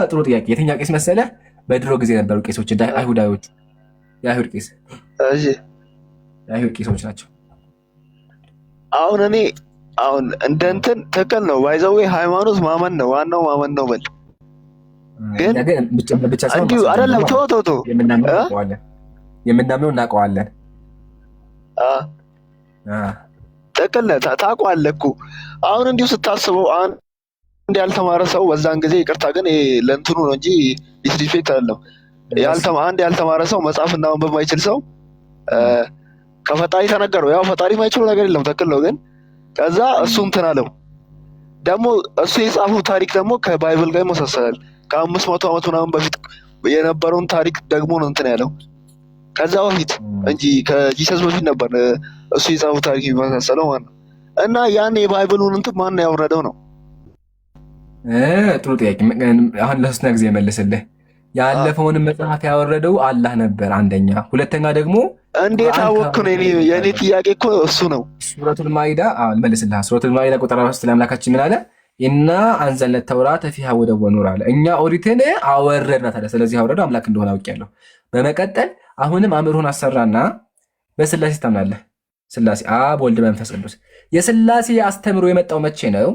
ጥሩ ጥያቄ። የትኛው ቄስ መሰለህ? በድሮ ጊዜ የነበሩ ቄሶች አይሁዳዮቹ፣ የአይሁድ ቄስ፣ እሺ የአይሁድ ቄሶች ናቸው። አሁን እኔ አሁን እንደ እንትን ትክክል ነው። ባይዘዌ ሃይማኖት ማመን ነው፣ ዋናው ማመን ነው። በል ግን ብቻ ሳይሆን እንዲሁ አይደለም። ተው የምናምነው እናውቀዋለን። ትክክል ነህ፣ ታውቀዋለህ እኮ። አሁን እንዲሁ ስታስበው አንድ ያልተማረ ሰው በዛን ጊዜ ይቅርታ፣ ግን ለእንትኑ ነው እንጂ ዲስሪስፔክት አይደለም። አንድ ያልተማረ ሰው መጽሐፍና ማንበብ የማይችል ሰው ከፈጣሪ ተነገረው። ያው ፈጣሪ የማይችለው ነገር የለም። ትክክል ነው። ግን ከዛ እሱ እንትን አለው ደግሞ እሱ የጻፈው ታሪክ ደግሞ ከባይብል ጋር ይመሳሰላል። ከ500 ዓመት ምናምን በፊት የነበረውን ታሪክ ደግሞ ነው እንትን ያለው ከዛ በፊት እንጂ ከጂሰስ በፊት ነበር እሱ የጻፈው ታሪክ የሚመሳሰለው ማለት ነው። እና ያን የባይብሉን እንትን ማን ያወረደው ነው? ጥሩ ጥያቄ። አሁን ለሶስተኛ ጊዜ መልስልህ። ያለፈውን መጽሐፍ ያወረደው አላህ ነበር አንደኛ። ሁለተኛ ደግሞ እንዴት አወቅኩ ነው? የእኔ ጥያቄ እኮ እሱ ነው። ሱረቱል ማኢዳ መልስልህ። ሱረቱል ማኢዳ ቁጥር 3 ላይ አምላካችን ምን አለ? ኢና አንዘልነ ተውራተ ፊሃ ሁደን ወኑር አለ። እኛ ኦሪትን አወረድናት አለ። ስለዚህ አወረደው አምላክ እንደሆነ አውቄያለሁ። በመቀጠል አሁንም አእምሮህን አሰራና በስላሴ ታምናለህ? ስላሴ አብ፣ ወልድ፣ መንፈስ ቅዱስ። የስላሴ አስተምሮ የመጣው መቼ ነው?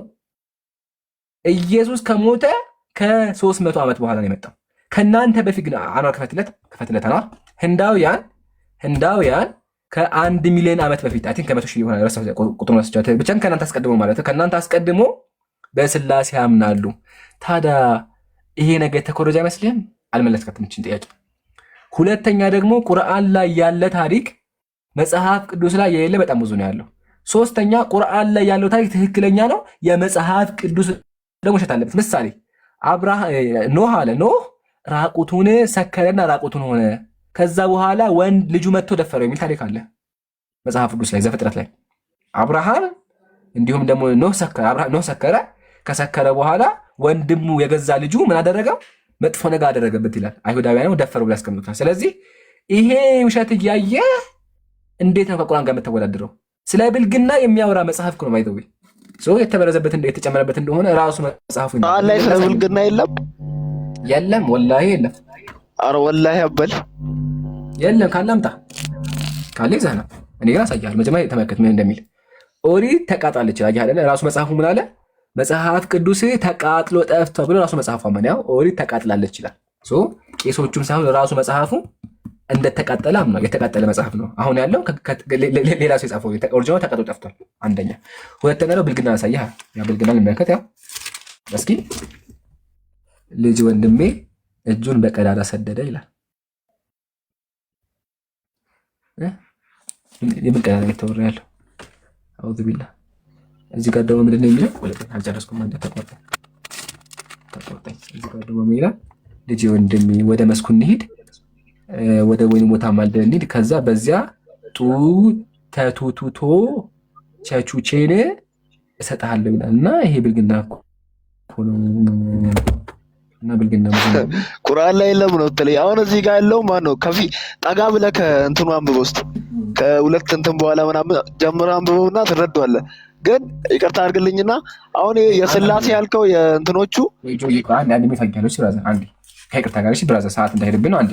ኢየሱስ ከሞተ ከ300 ዓመት በኋላ ነው የመጣው። ከእናንተ በፊት ግን አኗር ከፈትለት አኗር ህንዳውያን ከ1 ሚሊዮን ዓመት በፊት አይ ቲንክ ከ100 ሺህ ይሆናል ቁጥሩን ረስቼዋለሁ። ብቻ ከእናንተ አስቀድሞ ማለት ነው። ከእናንተ አስቀድሞ በስላሴ ያምናሉ። ታዲያ ይሄ ነገር የተኮረጀ አይመስልህም? አልመለስካትም ይህችን ጥያቄ። ሁለተኛ ደግሞ ቁርአን ላይ ያለ ታሪክ መጽሐፍ ቅዱስ ላይ የሌለ በጣም ብዙ ነው ያለው። ሶስተኛ ቁርአን ላይ ያለው ታሪክ ትክክለኛ ነው፣ የመጽሐፍ ቅዱስ ደግሞ ውሸት አለበት። ምሳሌ ኖህ አለ። ኖህ ራቁቱን ሰከረና ራቁቱን ሆነ። ከዛ በኋላ ወንድ ልጁ መጥቶ ደፈረው የሚል ታሪክ አለ መጽሐፍ ቅዱስ ላይ ዘፍጥረት ላይ። አብርሃም እንዲሁም ደግሞ ኖህ ሰከረ። ከሰከረ በኋላ ወንድሙ የገዛ ልጁ ምን አደረገው? መጥፎ ነገር አደረገበት ይላል። አይሁዳውያን ደፈረው ብለው ያስቀምጡታል። ስለዚህ ይሄ ውሸት እያየ እንዴት ነው ከቁርአን ጋር የምትወዳደረው? ስለ ብልግና የሚያወራ መጽሐፍ ነው ማይተው የተበረዘበት የተጨመረበት እንደሆነ ራሱ መጽሐፉ ላይ ስለ ብልግና የለም ወላሂ የለም። አረ ወላሂ አበል የለም። ካላምጣ ካለ ይዛና እኔ ግን አሳያለሁ። መጀመሪያ ተመልከት ምን እንደሚል። ኦሪት ተቃጥላለች አይደለ? ራሱ መጽሐፉ ምን አለ? መጽሐፍ ቅዱስ ተቃጥሎ ጠፍቷል ብሎ ራሱ መጽሐፉ ማንያው ኦሪት ተቃጥላለች ይላል። ቄሶቹም ሳይሆን ራሱ መጽሐፉ እንደተቃጠለ ነው። የተቃጠለ መጽሐፍ ነው አሁን ያለው። ሌላ ሰው የጻፈው ኦሪጂናል ተቃጥሎ ጠፍቷል። አንደኛ። ሁለተኛ ነው ብልግና ያሳያህ። ያ ብልግና ልመለከት። ያው እስኪ ልጅ ወንድሜ እጁን በቀዳዳ ሰደደ ይላል። የምን ቀዳዳ የተወራ ያለው? አውዝ ቢላ። እዚህ ጋር ደግሞ ምንድን ነው የሚለው? አልጨረስኩም። አንተ ተቆርጠኝ። እዚህ ጋር ደግሞ ምን ይላል? ልጅ ወንድሜ ወደ መስኩ እንሂድ፣ ወደ ወይን ቦታ ማልደን እንሂድ፣ ከዛ በዚያ ተቱቱቶ ቸቹቼን እሰጥሃለሁ ይላል። እና ይሄ ብልግና እኮ ነው። እና ብልግና ቁርአን ላይ የለም ነው ተለይ። አሁን እዚህ ጋር ያለው ማን ነው? ከፊ ጠጋ ብለህ ከእንትኑ አንብበው ውስጥ ከሁለት እንትን በኋላ ምናምን ጀምረህ አንብበውና ትረዳዋለህ። ግን ይቅርታ አድርግልኝና አሁን የስላሴ ያልከው የእንትኖቹ አንድ የሚፈገሎች ብራዘር፣ አንዴ ከይቅርታ ጋር እሺ ብራዘር፣ ሰዓት እንዳይሄድብን ነው። አንዴ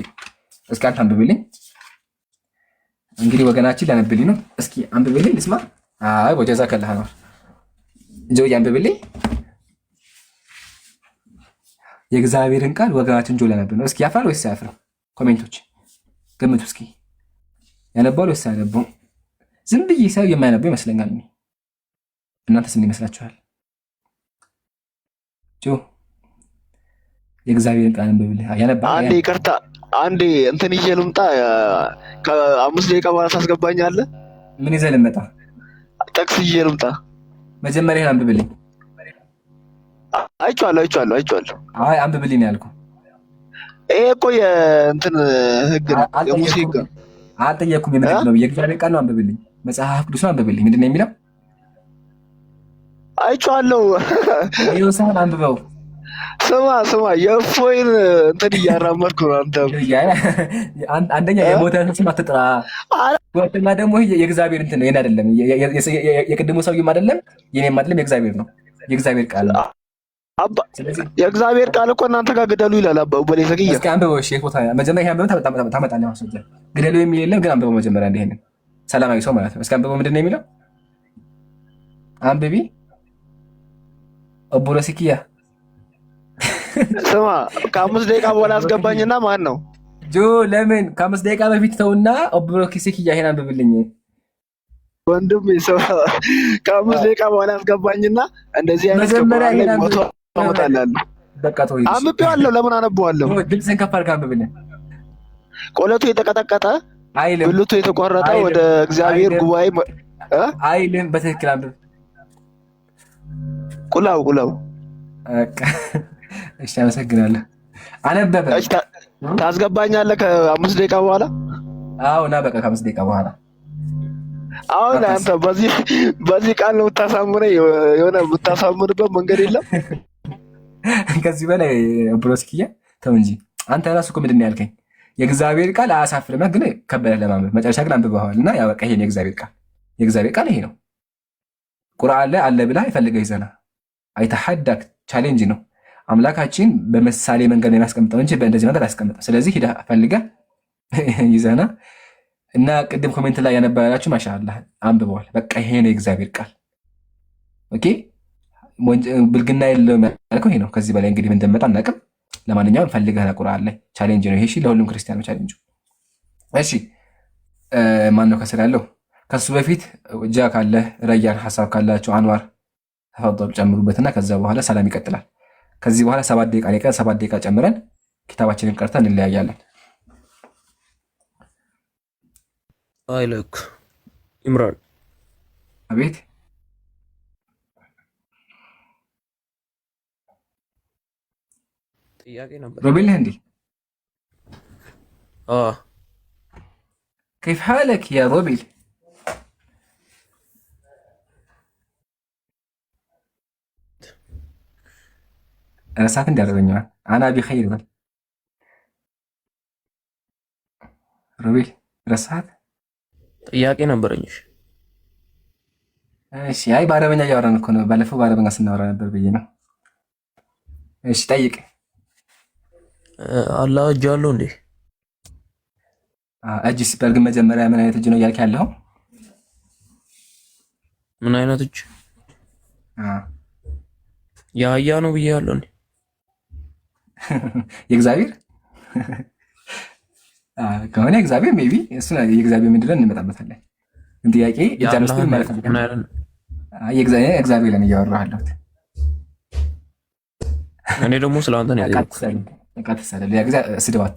እስኪ አንተ አንብብልኝ። እንግዲህ ወገናችን ሊያነብልኝ ነው። እስኪ አንብብልኝ ልስማ። አይ ወጀዛ ከለህ ነው ጆ አንብብልኝ። የእግዚአብሔርን ቃል ወገናችን ጆ ሊያነብ ነው። እስኪ ያፍራል ወይስ አያፍርም? ኮሜንቶች ገምቱ እስኪ። ያነባል ወይስ አያነባም? ዝም ብዬ ሳይሆን የማያነባው ይመስለኛል። እናንተስ ምን ይመስላችኋል? ጆ የእግዚአብሔርን ቃል አንብብልኝ። ያነባል። አንዴ ይቅርታ፣ አንዴ እንትን ይዤ ልምጣ። ከ5 ደቂቃ በኋላ ታስገባኛለህ። ምን ይዘህ ልመጣ? ጥቅስ ይዤ ልምጣ። መጀመሪያ አንብብልኝ። አይቼዋለሁ። አይ አንብብልኝ ነው ያልኩህ። ይሄ እኮ የእንትን ህግ ነው፣ የሙሴ ህግ ነው። አልጠየኩም። የምንድን ነው? የእግዚአብሔር ቃል ነው። አንብብልኝ። መጽሐፍ ቅዱስ ነው። አንብብልኝ። ምንድን ነው የሚለው? አይቼዋለሁ። ይኸው ሳይሆን አንብበው። ስማ የእፎይን እንትን እያራመድኩ ነው። አንተ አንደኛ የሞተ ስም አትጥራ፣ ሁለተኛ ደግሞ የእግዚአብሔር እንትን ነው። የኔ አይደለም፣ የቅድሙ ሰውዬም አይደለም፣ የኔም አይደለም፣ የእግዚአብሔር ነው። የእግዚአብሔር ቃል ነው። የእግዚአብሔር ቃል እኮ እናንተ ጋር ግደሉ ይላል። አባ በሌ ዘግያ እስኪ አንብበው። እሺ ቦታ መጀመሪያ ይሄ አንብበው ታመጣለህ ማስረጃ። ግደሉ የሚል የለም ግን አንብበው መጀመሪያ። እንደ ይሄንን ሰላማዊ ሰው ማለት ነው። እስኪ አንብበው። ምንድን ነው የሚለው? አንብቢ ኦቦረሲኪያ ስማ፣ ከ5 ደቂቃ በኋላ አስገባኝና ማን ነው ጆ? ለምን ከ5 ደቂቃ በፊት ተውና ኦቦረሲኪያ ይሄን አንብብልኝ ወንድም። ሰው ከ5 ደቂቃ በኋላ አስገባኝና እንደዚህ አይነት መጀመሪያ ይሄን አንብብ አመጣላለሁ። በቃ ተው ይልሽ አንብቤዋለሁ። ለምን አነባዋለሁ? ድምፅህን ከፍ አድርገህ አንብብልኝ። ቆለቱ የተቀጠቀጠ አይልም፣ ብልቱ የተቆረጠ ወደ እግዚአብሔር ጉባኤ አይልም። በትክክል አንብብ። ቁላው እሺ፣ አመሰግናለሁ። አነበበ። እሺ፣ ታስገባኛለህ ከ5 ደቂቃ በኋላ? አዎ፣ ና በቃ ከ5 ደቂቃ በኋላ። አሁን አንተ በዚህ ቃል ነው የምታሳምነኝ? የሆነ የምታሳምንበት መንገድ የለም? ከዚህ በላይ ብሮስኪያ ተው እንጂ አንተ ራሱ እኮ ምንድን ነው ያልከኝ? የእግዚአብሔር ቃል አያሳፍርም፣ ግን ከበደ ለማንበብ መጨረሻ ግን አንብበዋል እና ያው በቃ ይሄን የእግዚአብሔር ቃል ይሄ ነው። ቁርአን ላይ አለ ብላ የፈለገው ይዘና አይተሐዳክ ቻሌንጅ ነው። አምላካችን በምሳሌ መንገድ ነው የሚያስቀምጠው እንጂ በእንደዚህ መንገድ አያስቀምጠው። ስለዚህ ሂደህ ፈልገህ ይዘና እና ቅድም ኮሜንት ላይ ያነበባላችሁ ማሻአላህ አንብበዋል። በቃ ይሄ ነው የእግዚአብሔር ቃል። ኦኬ ብልግና የለውም ያልከው ይሄ ነው። ከዚህ በላይ እንግዲህ ምን እንደመጣ አናውቅም። ለማንኛውም ፈልገህ ቁርአን ላይ ቻሌንጅ ነው ይሄ። እሺ ለሁሉም ክርስቲያኖች ቻሌንጅ። እሺ ማን ነው ከስር ያለው? ከሱ በፊት ጃ ካለ ረያን ሐሳብ ካላችሁ አንዋር ተፈضሉ ጨምሩበትና ከዛ በኋላ ሰላም ይቀጥላል። ከዚህ በኋላ 7 ደቂቃ ላይ 7 ደቂቃ ጨምረን ኪታባችንን ቀርተን እንለያያለን። አይለክ ኢምራን አቤት ጥያቄ ነበር። ሮቤል እንዴ كيف حالك يا روبيل؟ رسالة እንዳደረገኛል አና ቢኸይር በል ሮቤል ረሳት። ጥያቄ ነበረኝ። እሺ አይ በአረበኛ እያወራን እኮ ነው። ባለፈው በአረበኛ ስናወራ ነበር ብዬ ነው። እሺ ጠይቅ። አላህ እጅ አለው እንዴ? እጅ ሲባል ግን መጀመሪያ ምን አይነት እጅ ነው እያልክ ያለው? ምን አይነት እጅ? የአህያ ነው ብዬ ያለው እንዴ? የእግዚአብሔር ከሆነ እግዚአብሔር ሜይ ቢ እሱ የእግዚአብሔር ምንድን ነው እንመጣበታለን። ግን ጥያቄ እጃለስኩ ማለት ነው። የእግዚአብሔር ለን እያወራህ አለሁት። እኔ ደግሞ ስለአንተ ነው ያለው።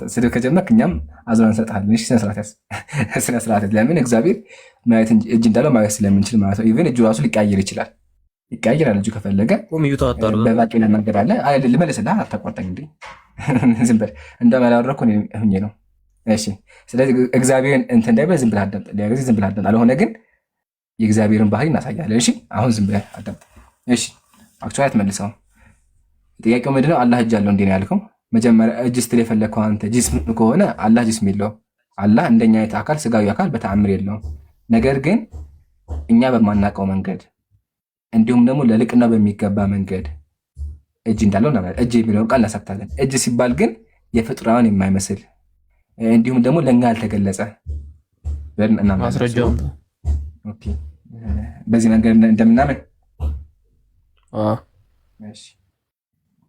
ስድብ ከጀመርክ እኛም አዝረን እንሰጥሃለን። እሺ ስነ ስርዓት። ለምን እግዚአብሔር ማየት እጅ እንዳለው ማየት ስለምንችል ማለት ነው። ኢቨን እጁ ራሱ ሊቀያየር ይችላል። ይቀያየራል እጁ ከፈለገ በባቄላ መንገድ አለ። ልመልስልህ፣ አታቋርጠኝ እንዴ ዝም በል። እንደማላወራሁ ሁኜ ነው። እሺ ስለዚህ እግዚአብሔርን እንትን እንዳይበል ዝም ብለህ አዳምጥ። ጊዜ ዝም ብለህ አዳምጥ። አልሆነ ግን የእግዚአብሔርን ባህሪ እናሳያለን። እሺ አሁን ዝም ብለህ አዳምጥ። እሺ አክቹዋሊ አትመልሰውም። ጥያቄው ምንድን ነው? አላህ እጅ አለው እንዴ ነው ያልከው። መጀመሪያ እጅ ስትል የፈለግከው አንተ ጂስም ከሆነ አላህ ጂስም የለውም። አላህ እንደኛ አይነት አካል ስጋዊ አካል በተአምር የለውም። ነገር ግን እኛ በማናውቀው መንገድ እንዲሁም ደግሞ ለልቅና በሚገባ መንገድ እጅ እንዳለው እናምናለን። እጅ የሚለውን ቃል እናሰብታለን። እጅ ሲባል ግን የፍጡራን የማይመስል እንዲሁም ደግሞ ለእኛ ያልተገለጸ ማስረጃው በዚህ መንገድ እንደምናምን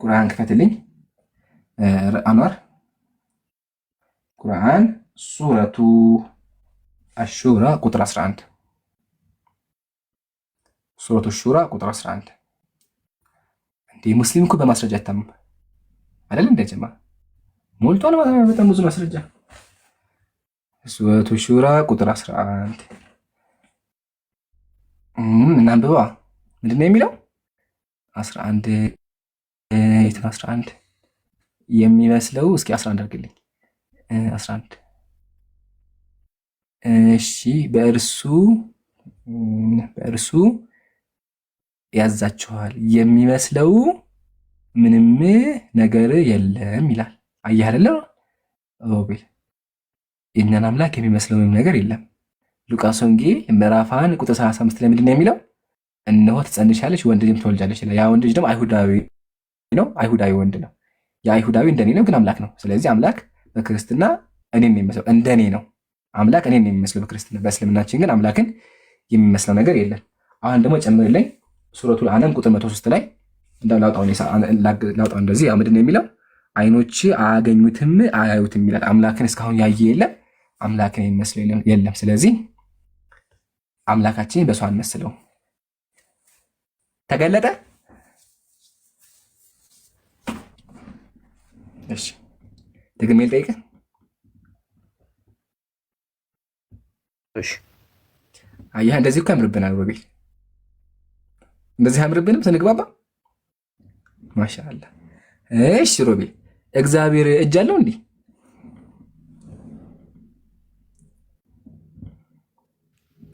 ቁርአን ክፈትልኝ አንዋር። ቁርአን ሱረቱ አሹራ ቁጥር 11 ሱረቱ ሹራ ቁጥር 11 እንዲህ ሙስሊም እኮ በማስረጃ አይታምም አይደል? እንደጀማ ሞልቷል። በጣም ብዙ ማስረጃ። ሱረቱ ሹራ ቁጥር 11 እናንብባ። ምንድን ነው የሚለው? 11 የትን 11 የሚመስለው? እስኪ 11 አድርግልኝ። 11 እሺ። በእርሱ ያዛችኋል የሚመስለው ምንም ነገር የለም ይላል። አየህ አይደለ? ኦቤል የእኛን አምላክ የሚመስለው ምንም ነገር የለም። ሉቃስ ወንጌል ምዕራፍ 1 ቁጥር 35 ላይ ምንድን ነው የሚለው? እነሆ ትጸንሻለች ወንድ ልጅም ትወልጃለች ይላል። ያ ወንድ ልጅ ደግሞ አይሁዳዊ ነው፣ አይሁዳዊ ወንድ ነው። የአይሁዳዊ እንደኔ ነው ግን አምላክ ነው። ስለዚህ አምላክ በክርስትና እኔን ነው የሚመስለው፣ እንደኔ ነው አምላክ እኔን ነው የሚመስለው በክርስትና። በእስልምናችን ግን አምላክን የሚመስለው ነገር የለም። አሁን ደግሞ ጨምርልኝ ሱረቱል አናም ቁጥር 103 ላይ ላውጣው እንደዚህ ምንድን ነው የሚለው? አይኖች አያገኙትም አያዩትም ይላል። አምላክን እስካሁን ያየ የለም፣ አምላክን የሚመስለው የለም። ስለዚህ አምላካችን በሰው አንመስለው። ተገለጠ። እሺ ደግሜ ልጠይቅህ። እሺ አየህ፣ እንደዚህ እኮ ያምርብናል ሮቤል፣ እንደዚህ ያምርብንም ስንግባባ። ማሻአላ። እሺ ሮቤል፣ እግዚአብሔር እጅ አለው እንዴ?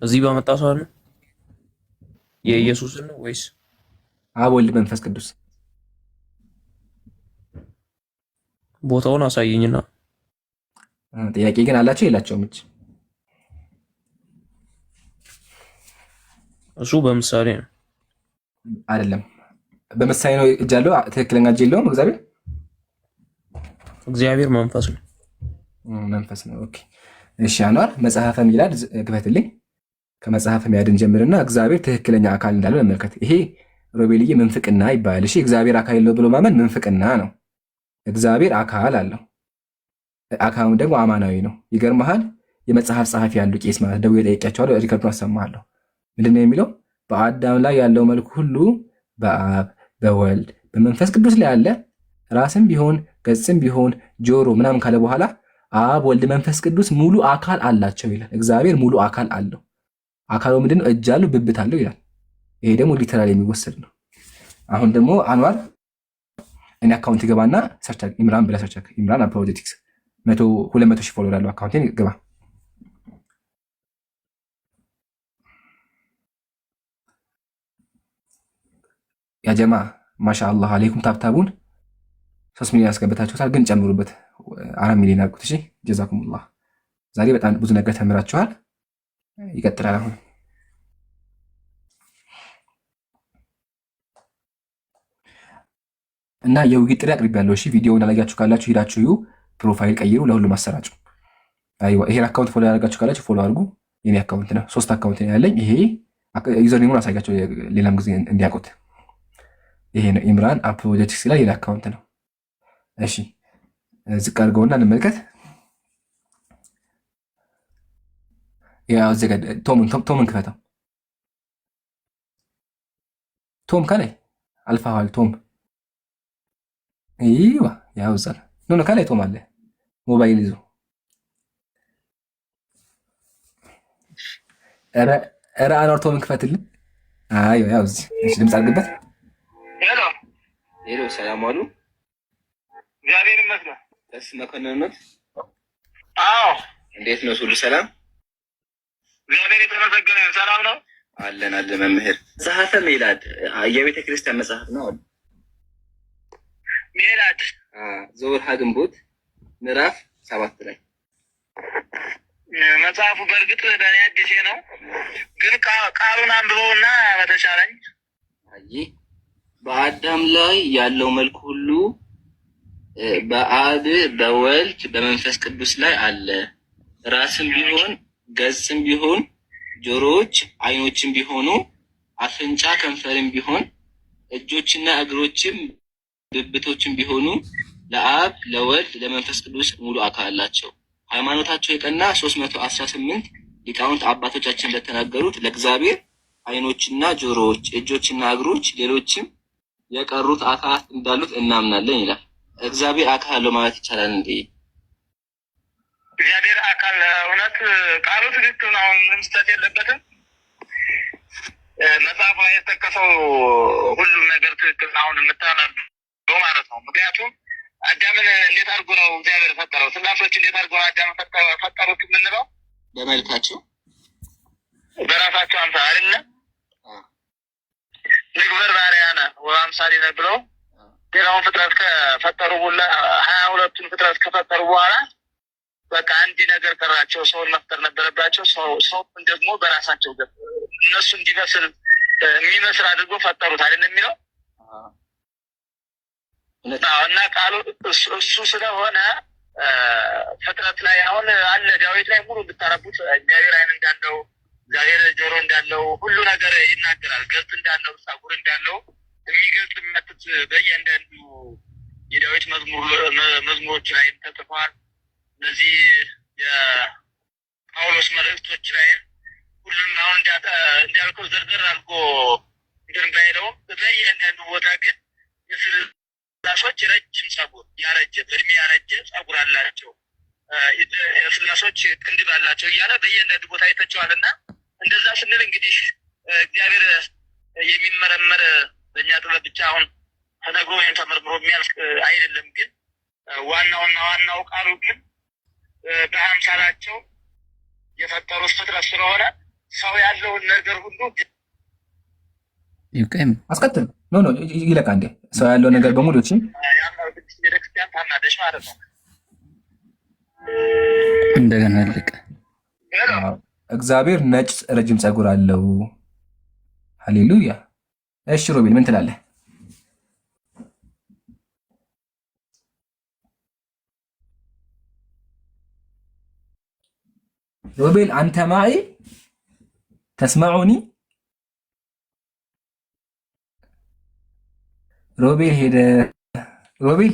እዚህ ባመጣ ሰው አለ የኢየሱስን ነው ወይስ አብ ወልድ መንፈስ ቅዱስ? ቦታውን አሳየኝና። ጥያቄ ግን አላቸው የላቸውም? እጅ እሱ በምሳሌ ነው አይደለም፣ በምሳሌ ነው። እጅ አለው፣ ትክክለኛ እጅ የለውም። እግዚአብሔር መንፈስ ነው። መንፈስ ነው። ኦኬ እሺ። አኗር መጽሐፈ ሚላድ ግበትልኝ። ከመጽሐፈ ሚላድን ጀምርና እግዚአብሔር ትክክለኛ አካል እንዳለው እንመልከት። ይሄ ሮቤልዬ ምንፍቅና ይባላል። እሺ እግዚአብሔር አካል የለው ብሎ ማመን ምንፍቅና ነው። እግዚአብሔር አካል አለው፣ አካሉም ደግሞ አማናዊ ነው። ይገርመሃል፣ የመጽሐፍ ጸሐፊ ያሉ ቄስ ማለት ደውዬ ጠይቄያቸዋለሁ፣ ሪከርዱን አሰማሃለሁ። ምንድነው የሚለው? በአዳም ላይ ያለው መልክ ሁሉ በአብ በወልድ በመንፈስ ቅዱስ ላይ አለ። ራስም ቢሆን ገጽም ቢሆን ጆሮ ምናምን ካለ በኋላ አብ ወልድ መንፈስ ቅዱስ ሙሉ አካል አላቸው ይላል። እግዚአብሔር ሙሉ አካል አለው። አካሉ ምንድነው? እጅ አለው፣ ብብት አለው ይላል። ይሄ ደግሞ ሊተራል የሚወሰድ ነው። አሁን ደግሞ አንዋር እኔ አካውንት ገባና ሰርች ኢምራን ብለህ ሰርች ኢምራን አፖሎጀቲክስ 200 ሺህ ፎሎወር ያለው አካውንቴን ግባ። ያ ጀማ ማሻአላህ አለይኩም። ታብታቡን 3 ሚሊዮን ያስገብታችሁታል፣ ግን ጨምሩበት 4 ሚሊዮን አድርጉት። እሺ ጀዛኩሙላህ። ዛሬ በጣም ብዙ ነገር ተምራችኋል። ይቀጥላል አሁን እና የውይይት ጥሪ አቅርቤያለሁ። እሺ ቪዲዮውን አላያችሁ ካላችሁ ሄዳችሁ እዩ፣ ፕሮፋይል ቀይሩ፣ ለሁሉም አሰራጩ። አይዋ ይሄን አካውንት ፎሎ ያደርጋችሁ ካላችሁ ፎሎ አድርጉ። የኔ አካውንት ነው፣ 3 አካውንት ነው ያለኝ። ይሄ ዩዘር ኔሙን አሳያቸው ሌላም ጊዜ እንዲያውቁት። ይሄ ነው ኢምራን አፖሎጀቲክስ ላይ ሌላ አካውንት ነው። እሺ ዝቅ አድርገውና እንመልከት። ያው እዚህ ጋር ቶምን ክፈተው። ቶም ከላይ አልፋዋል። ቶም ይዋ ያው ዘር ኖ ከላይ ቶም አለ ሞባይል ይዞ። ኧረ አኗር ቶምን ክፈትልን። አይ ያው እዚህ እሺ፣ ድምፅ አድርግበት። ሄሎ ሄሎ፣ ሰላም ዋሉ። እግዚአብሔር ይመስገን። ደስ መኮንንነት። አዎ እንዴት ነው? ሁሉ ሰላም? እግዚአብሔር የተመሰገነ ሰላም ነው። አለን መምህር። መጽሐፈ ሚላድ የቤተ ክርስቲያን መጽሐፍ ነው። ሚላድ ዘወርሃ ግንቦት ምዕራፍ 7 ላይ መጽሐፉ በእርግጥ ለእኔ አዲሴ ነው፣ ግን ቃሉን አንብበውና በተሻለኝ። በአዳም ላይ ያለው መልክ ሁሉ በአብ በወልድ በመንፈስ ቅዱስ ላይ አለ። ራስም ቢሆን ገጽም ቢሆን ጆሮዎች አይኖችም ቢሆኑ አፍንጫ ከንፈርም ቢሆን እጆችና እግሮችም ብብቶችም ቢሆኑ ለአብ ለወልድ ለመንፈስ ቅዱስ ሙሉ አካል አላቸው። ሃይማኖታቸው የቀና 318 ሊቃውንት አባቶቻችን እንደተናገሩት ለእግዚአብሔር አይኖችና ጆሮዎች እጆችና እግሮች ሌሎችም የቀሩት አካላት እንዳሉት እናምናለን ይላል። እግዚአብሔር አካል አለው ማለት ይቻላል እንዴ? እግዚአብሔር አካል እውነት ቃሉ ትክክል ነው። ምንም ስህተት የለበትም። መጽሐፉ ላይ የተጠቀሰው ሁሉም ነገር ትክክል ነው። አሁን የምታነበው ማለት ነው። ምክንያቱም አዳምን እንዴት አድርጎ ነው እግዚአብሔር ፈጠረው? ስላሶች እንዴት አድርጎ ነው አዳምን ፈጠሩት የምንለው? በመልካቸው በራሳቸው አምሳል አይደለ? ንግበር ባሪያነ ወአምሳሊነ ብለው ሌላውን ፍጥረት ከፈጠሩ በኋላ 22ቱን ፍጥረት ከፈጠሩ በኋላ በቃ አንድ ነገር ቀራቸው። ሰውን መፍጠር ነበረባቸው። ሰውን ደግሞ በራሳቸው እነሱ እንዲመስል የሚመስል አድርጎ ፈጠሩት አይደል የሚለው። እና ቃሉ እሱ ስለሆነ ፍጥረት ላይ አሁን አለ ዳዊት ላይ ሙሉ ብታረቡት እግዚአብሔር ዓይን እንዳለው እግዚአብሔር ጆሮ እንዳለው ሁሉ ነገር ይናገራል። ገጽ እንዳለው ጸጉር እንዳለው የሚገልጽ የሚያትት በእያንዳንዱ የዳዊት መዝሙሮች ላይ ተጽፏል። እነዚህ የጳውሎስ መልእክቶች ላይ ሁሉም አሁን እንዳልከው ዘርዘር አድርጎ እንትን ባይለውም በእያንዳንዱ ቦታ ግን የስላሶች ረጅም ጸጉር ያረጀ በእድሜ ያረጀ ጸጉር አላቸው፣ የስላሶች ቅንድብ አላቸው እያለ በእያንዳንዱ ቦታ አይተቸዋልና እንደዛ ስንል እንግዲህ እግዚአብሔር የሚመረመር በእኛ ጥበብ ብቻ አሁን ተነግሮ ወይም ተመርምሮ የሚያልቅ አይደለም። ግን ዋናው ቃሉ ግን በአምሳላቸው የፈጠሩት ፍጥረት ስለሆነ ሰው ያለውን ነገር ሁሉ አስቀጥል ኖ ይለቃ እንዴ ሰው ያለው ነገር በሙሉ እቺ ቤተክርስቲያን ታናደሽ ማለት ነው። እንደገና ልቅ እግዚአብሔር ነጭ ረጅም ጸጉር አለው። ሃሌሉያ። እሺ ሮቤል ምን ትላለህ? ሮቤል አንተ ማይ ተስማዑኒ? ሮቤል ሄደ። ሮቤል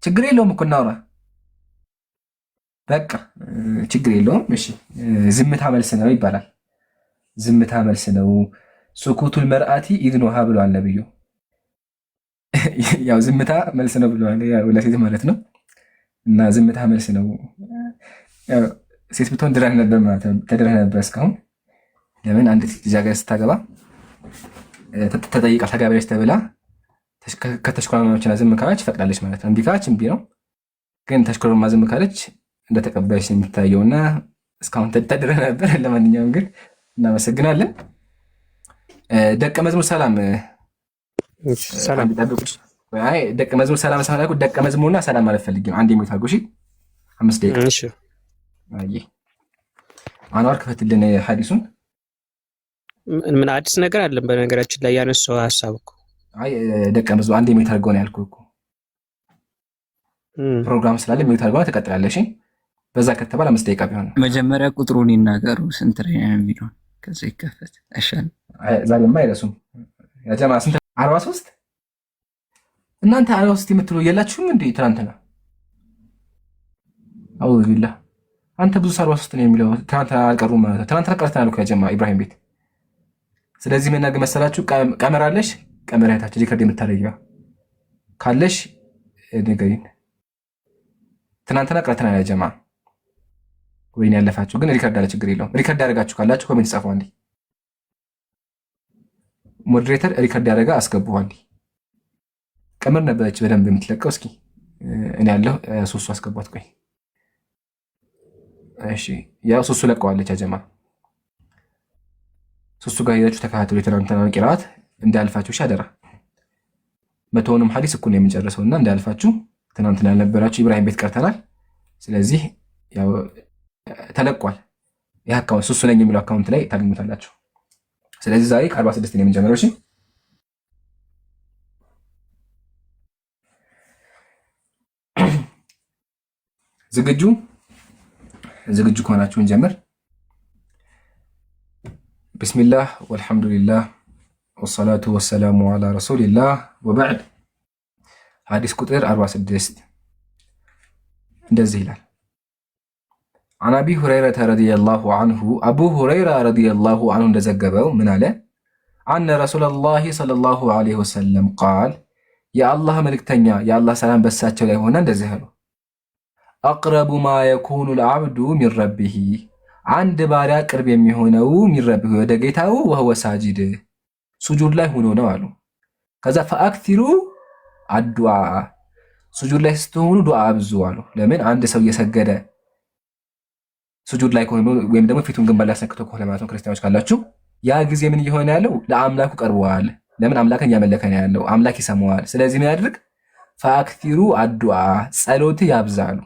ችግር የለውም እኮ እናውራ። በቃ ችግር የለውም። እሺ ዝምታ መልስ ነው ይባላል። ዝምታ መልስ ነው። ሱኩቱል መርአቲ ኢዝኑሃ ብለዋል ነብዩ። ያው ዝምታ መልስ ነው ብለዋል፣ ያው ለሴት ማለት ነው። እና ዝምታ መልስ ነው። ሴት ብትሆን ድረህ ነበር ማለት ነው። ተድረህ ነበር እስካሁን። ለምን አንድ ልጃገረድ ስታገባ ተጠይቃ ተጋቢያች ተብላ ከተሽኮረመመችና ዝም ካለች ፈቅዳለች ማለት ነው። እምቢ ካለች እምቢ ነው። ግን ተሽኮረማ ዝም ካለች እንደተቀበለች የሚታየውና እስካሁን ተድረህ ነበር። ለማንኛውም ግን እናመሰግናለን። ደቀ መዝሙር ሰላም ደቀ መዝሙር ሰላም ሳላልኩ ደቀ መዝሙርና ሰላም ማለት ፈልጌ ነው። አንድ የሚታርጉ 5 ደቂቃ። እሺ አንዋር ክፈትልን ሐዲሱን። ምን አዲስ ነገር አለን? በነገራችን ላይ ያነሳው ሐሳብ እኮ ደቀ መዝሙር አንድ የሚታርገው ነው ያልኩህ እኮ ፕሮግራም ስላለ የሚታርገው ትቀጥላለሽ። በዛ ከተባለ 5 ደቂቃ ቢሆን መጀመሪያ ቁጥሩን ይናገሩ ስንት ነው የሚለው ከዛ ይከፈት። እሺ ዛሬማ አይረሱም ያ ጀማ ስንት 43 እናንተ 43 የምትሉ የላችሁም እንዴ? ትናንትና አውዝ ቢላህ አንተ ብዙ 43 ነው የሚለው ትናንትና አልቀሩም ማለት ነው። ትናንትና ቀርተናል እኮ ያ ጀማ ኢብራሂም ቤት። ስለዚህ ምን ነገር መሰላችሁ? ቀመር አለሽ፣ ቀመር አይታችሁ ሪከርድ የምታደርጊው ካለሽ ንገሪን። ትናንትና ቀርተናል ያ ጀማ። ወይኔ ያለፋችሁ ግን ሪከርድ አለ፣ ችግር የለውም። ሪከርድ ያደርጋችሁ ካላችሁ ኮሜንት ጻፉ። አንዴ ሞዴሬተር ሪከርድ ያደረጋ አስገቡ። አንዴ ቀመር ነበረች በደንብ የምትለቀው። እስኪ እኔ ያለሁ ሱሱ አስገቧት። ቆይ እሺ፣ ያው ሱሱ ለቀዋለች ያ ጀማ። ሱሱ ጋር ሄዳችሁ ተከታተሉ። የትናንትና ቂራአት እንዳያልፋችሁ አደራ። 100ንም ሐዲስ እኩል ነው የምንጨርሰውና እንዳያልፋችሁ። ትናንትና ያልነበራችሁ ኢብራሂም ቤት ቀርተናል። ስለዚህ ያው ተለቋል። ይህ አካውንት ሱሱ ነኝ የሚለው አካውንት ላይ ታገኙታላችሁ። ስለዚህ ዛሬ ከ46 ነው የምንጀምረው። እሺ ዝግጁ ከሆናችሁ እንጀምር። ቢስሚላህ ወልሐምዱሊላህ ወሰላቱ ወሰላሙ ዐላ ረሱሊላህ ወበዕድ። ሐዲስ ቁጥር 46 እንደዚህ ይላል። عن أبي هريرة رضي الله عنه أبو هريرة رضي الله عنه እንደዘገበው ምን አለ? أن رسول الله صلى الله عليه وسلم قال يا الله መልእክተኛ የአላህ ሰላም በሳቸው ላይ ሆነ እንደዚህ አሉ። أقرب ما يكون العبد من ربه አንድ ባሪያ ቅርብ የሚሆነው من ربه ወደ ጌታው وهو ساجد ሱጁድ ላይ ሆኖ ነው አሉ። ከዛ فأكثروا الدعاء ሱጁድ ላይ ስትሆኑ ዱዓ አብዙ አሉ። ለምን አንድ ሰው እየሰገደ ሱጁድ ላይ ከሆነ ወይም ደግሞ ፊቱን ግንባር ላይ አስነክቶ ከሆነ ማለት ነው፣ ክርስቲያኖች ካላችሁ ያ ጊዜ ምን እየሆነ ያለው ለአምላኩ ቀርበዋል። ለምን አምላክን እያመለከ ነው ያለው፣ አምላክ ይሰማዋል። ስለዚህ ምን ያድርግ? ፈአክቲሩ አዱዓ ጸሎት ያብዛሉ።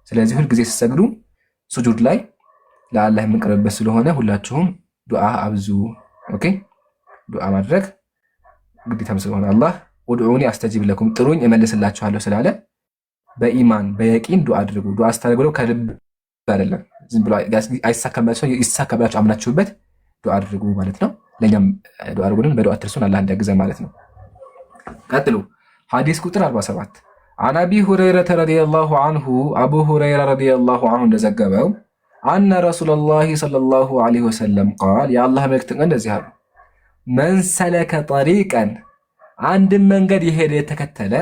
ስለዚህ ሁል ጊዜ ሲሰግዱ ሱጁድ ላይ ለአላህ የምንቀርብበት ስለሆነ ሁላችሁም ዱዓ አብዙ። ኦኬ ዱዓ ማድረግ ግዴታም ስለሆነ አላህ ኡድዑኒ አስተጂብ ለኩም ጥሩኝ እመልስላችኋለሁ ስላለ በኢማን በየቂን ዱዓ አድርጉ። ዱዓ ስታደርጉ ከልብ አይደለም፣ ዝም ብሎ ይሳካብላችሁ አምናችሁበት ዱዓ አድርጉ ማለት ነው። ለእኛም ዱዓ አድርጉልን፣ በዱዓ ትርሱን አላህ እንዲያግዘን ማለት ነው። ቀጥሉ ሐዲስ ቁጥር 47 عن أبي هريرة رضي الله عنه أبو هريرة رضي الله عنه እንደዘገበው أن رسول الله صلى الله عليه وسلم قال يا الله መልእክተኛ እንደዚህ አሉ من سلك طريقا አንድ መንገድ የሄደ የተከተለ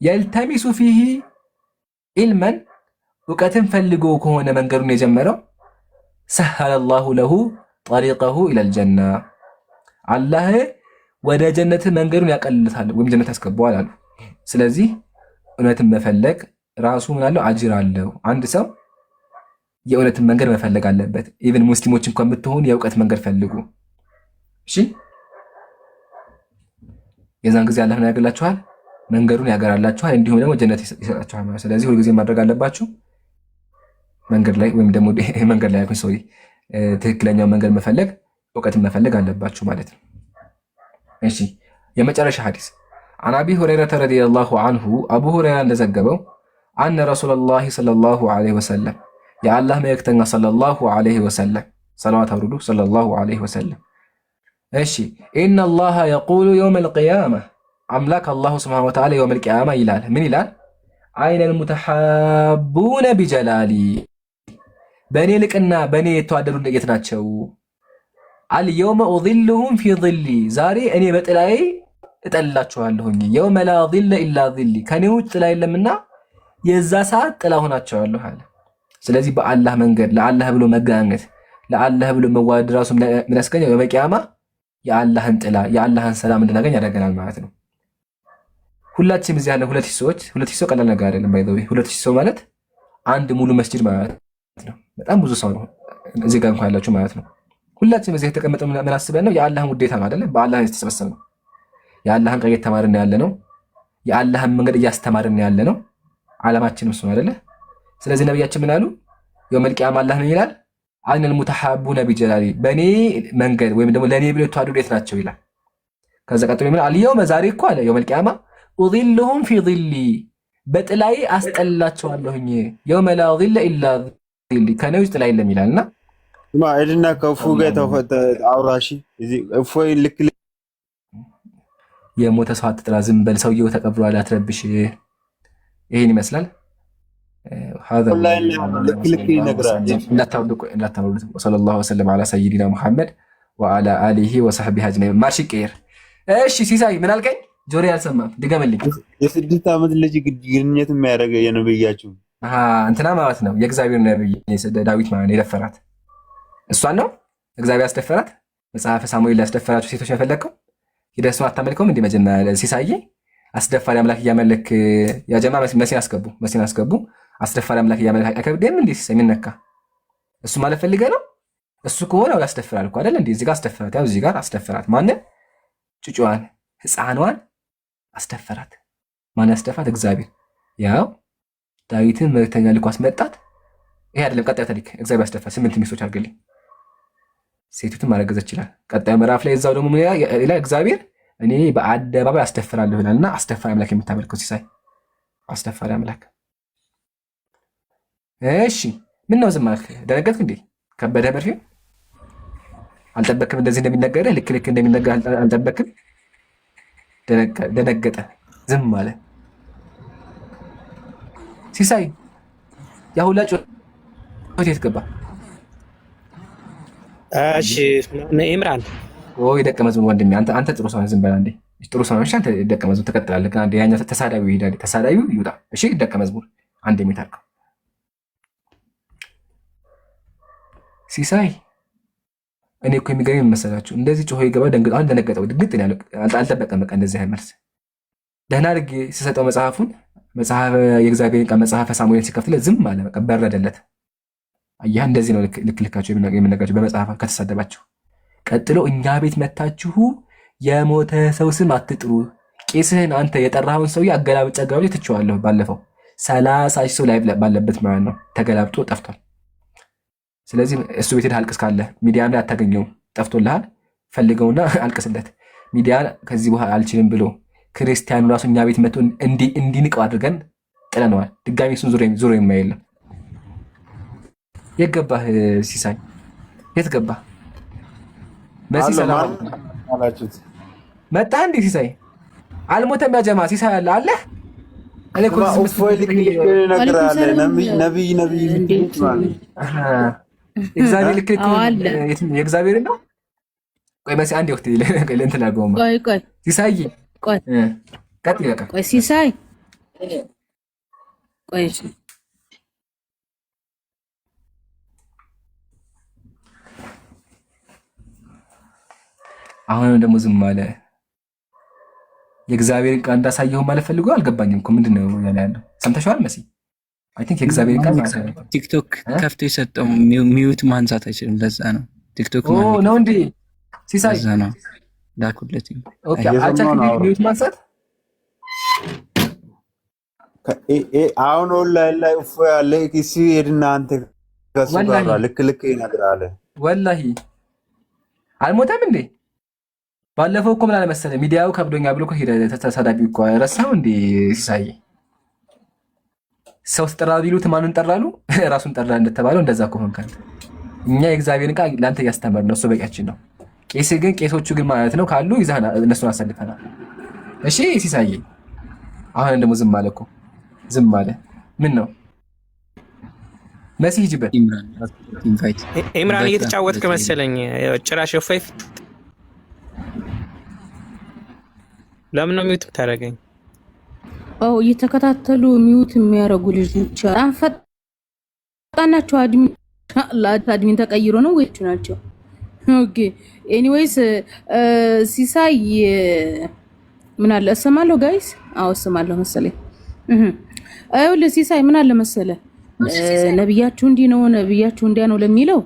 يلتمس فيه علما እውቀትን ፈልጎ ከሆነ መንገዱን የጀመረው سهل الله له طريقه إلى الجنة አላህ ወደ ጀነት መንገዱን ያቀልልታል ወይም ጀነት ያስገባዋል አሉ። ስለዚህ እውነትን መፈለግ ራሱ ምን አለው አጅር አለው። አንድ ሰው የእውነትን መንገድ መፈለግ አለበት። ኢቭን ሙስሊሞች እንኳን ብትሆኑ የእውቀት መንገድ ፈልጉ። እሺ የዛን ጊዜ አላህ ምን ያገላችኋል? መንገዱን ያገራላችኋል፣ እንዲሁም ደግሞ ጀነት ይሰጣችኋል ማለት። ስለዚህ ሁልጊዜ ማድረግ አለባችሁ መንገድ ላይ ወይም ደግሞ መንገድ ላይ ሰው ትክክለኛው መንገድ መፈለግ እውቀትን መፈለግ አለባችሁ ማለት ነው። እሺ የመጨረሻ ሐዲስ عن أبي هريرة رضي الله عنه أبو هريرة እንደዘገበው أن رسول الله صلى الله عليه وسلم يا الله መልእክተኛ صلى الله عليه وسلم صلوات አውርዱ صلى الله عليه وسلم እሺ إن الله يقول يوم القيامة አምላክ አላሁ ስብሐነሁ ወተዓላ يوم القيامة ይላል። ምን ይላል? أين المتحابون بجلالي በእኔ ልቅና በእኔ የተዋደዱ የት ናቸው? اليوم أظلهم في ظلي ዛሬ እኔ በጥላዬ እጠላችኋለሁኝ። የውመ ላ ዚለ ኢላ ዚሊ ከኔ ውጭ ጥላ የለምና የዛ ሰዓት ጥላ ሆናችኋለሁ አለ። ስለዚህ በአላህ መንገድ ለአላህ ብሎ መገናኘት ለአላህ ብሎ መዋደድ ራሱ ምን ያስገኛል? በቂያማ የአላህን ጥላ የአላህን ሰላም እንድናገኝ ያደርገናል ማለት ነው። ሁላችንም እዚህ ያለ 2000 ሰው ቀላል ነገር አይደለም። ባይ ዘ ወይ 2000 ሰው ማለት አንድ ሙሉ መስጂድ ማለት ነው። በጣም ብዙ ሰው ነው እዚህ ጋር እንኳን ያላችሁ ማለት ነው። ሁላችንም እዚህ የተቀመጠው ምን አስበን ነው? የአላህን ውዴታ ነው አይደለ? በአላህ የተሰበሰብነው የአላህን ቃል እየተማርን ያለ ነው። የአላህን መንገድ እያስተማርን ያለ ነው። ዓላማችንም እሱ ነው አይደለ? ስለዚህ ነብያችን ምን አሉ? የውመል ቂያማ አላህ ምን ይላል? አይነል ሙተሐቡነ ቢጀላሊ በኔ መንገድ ወይም ደግሞ ለኔ ብለው ተዋደዱ የት ናቸው ይላል። ከዛ ቀጥሎ ምን አለ? የውመ ዛሬ እኮ አለ የውመል ቂያማ ኡዚልሁም ፊ ዚሊ በጥላዬ አስጠላቸዋለሁኝ። የውመ ላ ዚለ ኢላ ዚሊ ከኔ ውስጥ ጥላ የለም ይላልና ማዕድና ከፉ ጋር አውራሺ እፎይ ልክ የሞተ ሰው አትጥራ፣ ዝም በል ሰውየው ተቀብሯል፣ አትረብሽ። ይሄን ይመስላል። እንዳታወርዱት። ወሰለላሁ ወሰለም ዐላ ሰይዲና ሙሐመድ ወዐላ አሊሂ ወሰሕቢሂ አጅመዒን። ማርሽ ይቀየር። እሺ ሲሳይ ምን አልከኝ? ጆሮ ያልሰማም ድገምልኝ። የ6 ዓመት ልጅ ግንኙነት የሚያደርገ የነብያችሁ እንትና ማለት ነው የእግዚአብሔር ነብይ ዳዊት ማለት ነው የደፈራት እሷን ነው እግዚአብሔር ያስደፈራት። መጽሐፈ ሳሙኤል ያስደፈራችሁ ሴቶች የፈለግከው ሂደህ እሱን አታመልከውም? እንዲህ መጀመሪያ ሲሳይ አስደፋሪ አምላክ እያመለክ ያጀማ መሲን አስገቡ። አስደፋሪ አምላክ እያመለክ አይከብድም እንዴ? ሲሳይ ምን ነካ? እሱ ማለት ፈልገህ ነው? እሱ ከሆነ ያስደፍራል እኮ አይደል እንዴ? እዚህ ጋር አስደፈራት፣ ያው እዚህ ጋር አስደፈራት። ማንን? ጩጩዋን ህፃኗን አስደፈራት። ማን ያስደፋት? እግዚአብሔር። ያው ዳዊትን መልእክተኛ ልኮ አስመጣት። ይሄ አይደለም ቀጣዩ ታሪክ። እግዚአብሔር አስደፋት። 8 ሚስቶች አድርገልኝ። ሴቱትን ማረገዝ ይችላል። ቀጣዩ ምዕራፍ ላይ እዛው ደግሞ ሌላ እግዚአብሔር እኔ በአደባባይ አስደፍራለሁ ይላልና አስደፋሪ አምላክ የምታመልከው ሲሳይ አስደፋሪ አምላክ። እሺ ምን ነው ዝም አልክ? ደነገጥክ እንዴ? ከበደ መርፌ አልጠበክም? እንደዚህ እንደሚነገርህ ልክ እንደሚነገር አልጠበክም? ደነገጠ፣ ዝም አለ ሲሳይ። ያ ሁላ ጮት የት ገባ? እሺ ኢምራን ወይ ደቀ መዝሙር ወንድሜ፣ አንተ ጥሩ ሰው ነህ። ዝም በል አንዴ። ጥሩ ሰው ነህ። አንተ ደቀ መዝሙር ትቀጥላለህ። አንዴ ያኛው ተሳዳቢው ይሄዳል። ተሳዳቢው ይውጣ። እሺ ደቀ መዝሙር አንዴ የሚታርከው ሲሳይ። እኔ እኮ የሚገርመኝ መሰላችሁ እንደዚህ ጮሆ ይገባ ደነገጠው። ድንግጥ ነው ያለው። አልጠበቀም። በቃ እንደዚህ አይነት መልስ ደህና አድርጌ ሲሰጠው መጽሐፈ የእግዚአብሔርን ቃል መጽሐፈ ሳሙኤል ሲከፍትለት ዝም አለ። በቃ በረደለት። አያህ እንደዚህ ነው ልክልካቸው የምነግራቸው በመጽሐፍ ከተሳደባችሁ። ቀጥሎ እኛ ቤት መታችሁ የሞተ ሰው ስም አትጥሩ፣ ቄስህን አንተ የጠራኸውን ሰውዬ አገላብጬ ትቼዋለሁ። ባለፈው 30 ሰው ላይ ባለበት ማለት ነው ተገላብጦ ጠፍቷል። ስለዚህ እሱ ቤት ሄደህ አልቅስ ካለ ሚዲያም ላይ አታገኘውም። ጠፍቶልሃል፣ ፈልገውና አልቅስለት። ሚዲያ ከዚህ በኋላ አልችልም ብሎ ክርስቲያኑ ራሱ እኛ ቤት መጥቶ እንዲንቀው አድርገን ጥለነዋል። ድጋሚ እሱን ዙሮ የማይለም። የት ገባህ ሲሳይ? የት ገባህ? መሲ ሰላም አላችሁት መጣ እንዴ? ሲሳይ አልሞተም። ያጀማ ሲሳይ አለ አለ እኔ እኮ እግዚአብሔር ልክ የእግዚአብሔር ነው። ቆይ መሲ አንዴ ወቅት ለእንትን አልገውማ። ቆይ ሲሳይ ቆይ ቀጥል በቃ። ቆይ ሲሳይ ቆይ አሁንም ደግሞ ዝም አለ። የእግዚአብሔርን ቃል እንዳሳየው ማለት ፈልጎ አልገባኝም እኮ ምንድን ነው ያለ ያለው? ሰምተሽዋል መሲ? አይ ቲንክ የእግዚአብሔርን ቃል ቲክቶክ ከፍቶ የሰጠው ሚዩት ማንሳት አይችልም። ለዛ ነው ቲክቶክ ነው እንዴ? ሲሳይ ለዛ ነው ላኩለት። ኦኬ አልቻልኩም ሚዩት ማንሳት። አሁን ኦንላይን ላይ እፎ ያለ ኪሲ ሄድና አንተ ከሱ ጋር ልክ ይነግራል። ወላሂ አልሞተም እንዴ? ባለፈው እኮ ምን አለ መሰለህ ሚዲያው ከብዶኛ ብሎ እኮ ሄደ። ተሳዳቢው እኮ ረሳው እንዴ ሲሳይ? ሰው ተጠራ ቢሉት ማንን ጠራሉ? ራሱን ጠራ እንደተባለው እንደዛ እኮ ሆንካል። እኛ የእግዚአብሔርን ቃል ለአንተ እያስተማርን ነው፣ እሱ በቂያችን ነው። ቄሶቹ ግን ማለት ነው ካሉ ይዛና እነሱን አሰልፈናል። እሺ ሲሳይ አሁን ደግሞ ዝም አለ እኮ ዝም አለ። ምን ነው መሲ ሂጂበት። ኢምራን እየተጫወትክ መሰለኝ ጭራሽ ፊት ለምን ነው ሚውት ታደርገኝ? እየተከታተሉ ሚውት የሚያደርጉ ልጆች በጣም ፈጣን ናቸው። አድሚን ተቀይሮ ነው ወይስ ናቸው? ኦኬ ኤኒዌይስ ሲሳይ ምን አለ እሰማለሁ ጋይስ። እሰማለሁ መሰለኝ። አይውል ሲሳይ ምን አለ መሰለ ነብያችሁ እንዲህ ነው ነብያችሁ እንዲያ ነው ለሚለው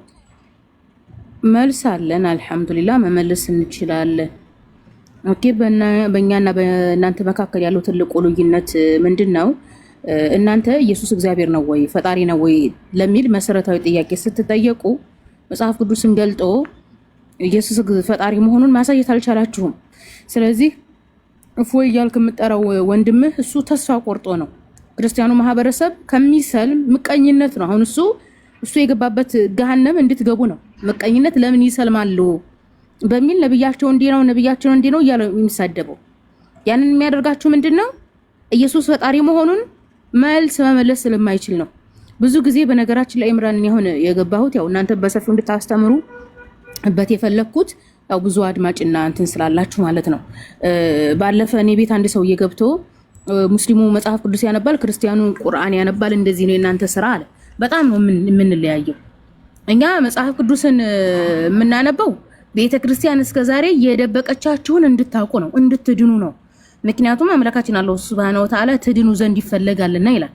መልስ አለን። አልሐምዱሊላህ መመለስ እንችላለን። ኦኬ በእኛና በእናንተ መካከል ያለው ትልቁ ልዩነት ምንድነው? እናንተ ኢየሱስ እግዚአብሔር ነው ወይ ፈጣሪ ነው ወይ ለሚል መሰረታዊ ጥያቄ ስትጠየቁ መጽሐፍ ቅዱስን ገልጦ ኢየሱስ ፈጣሪ መሆኑን ማሳየት አልቻላችሁም። ስለዚህ እፎይ እያልክ የምጠራው ወንድምህ እሱ ተስፋ ቆርጦ ነው። ክርስቲያኑ ማህበረሰብ ከሚሰልም ምቀኝነት ነው። አሁን እሱ የገባበት ገሃነም እንድትገቡ ነው። ምቀኝነት ለምን ይሰልማሉ በሚል ነብያቸው እንዲህ ነው ነብያቸው እንዲህ ነው እያለ የሚሳደበው ያንን የሚያደርጋችሁ ምንድነው? ኢየሱስ ፈጣሪ መሆኑን መልስ መመለስ ስለማይችል ነው። ብዙ ጊዜ በነገራችን ላይ ኢምራን የሆነ የገባሁት ያው እናንተ በሰፊው እንድታስተምሩበት የፈለኩት ያው ብዙ አድማጭና እንትን ስላላችሁ ማለት ነው። ባለፈ እኔ ቤት አንድ ሰው እየገብቶ ሙስሊሙ መጽሐፍ ቅዱስ ያነባል፣ ክርስቲያኑ ቁርአን ያነባል፣ እንደዚህ ነው የእናንተ ስራ አለ። በጣም ነው የምንለያየው። እኛ መጽሐፍ ቅዱስን የምናነበው ቤተክርስቲያን እስከዛሬ የደበቀቻችሁን እንድታውቁ ነው፣ እንድትድኑ ነው። ምክንያቱም አምላካችን አላህ ሱብሃነሁ ወተዓላ ትድኑ ዘንድ ይፈልጋልና ይላል።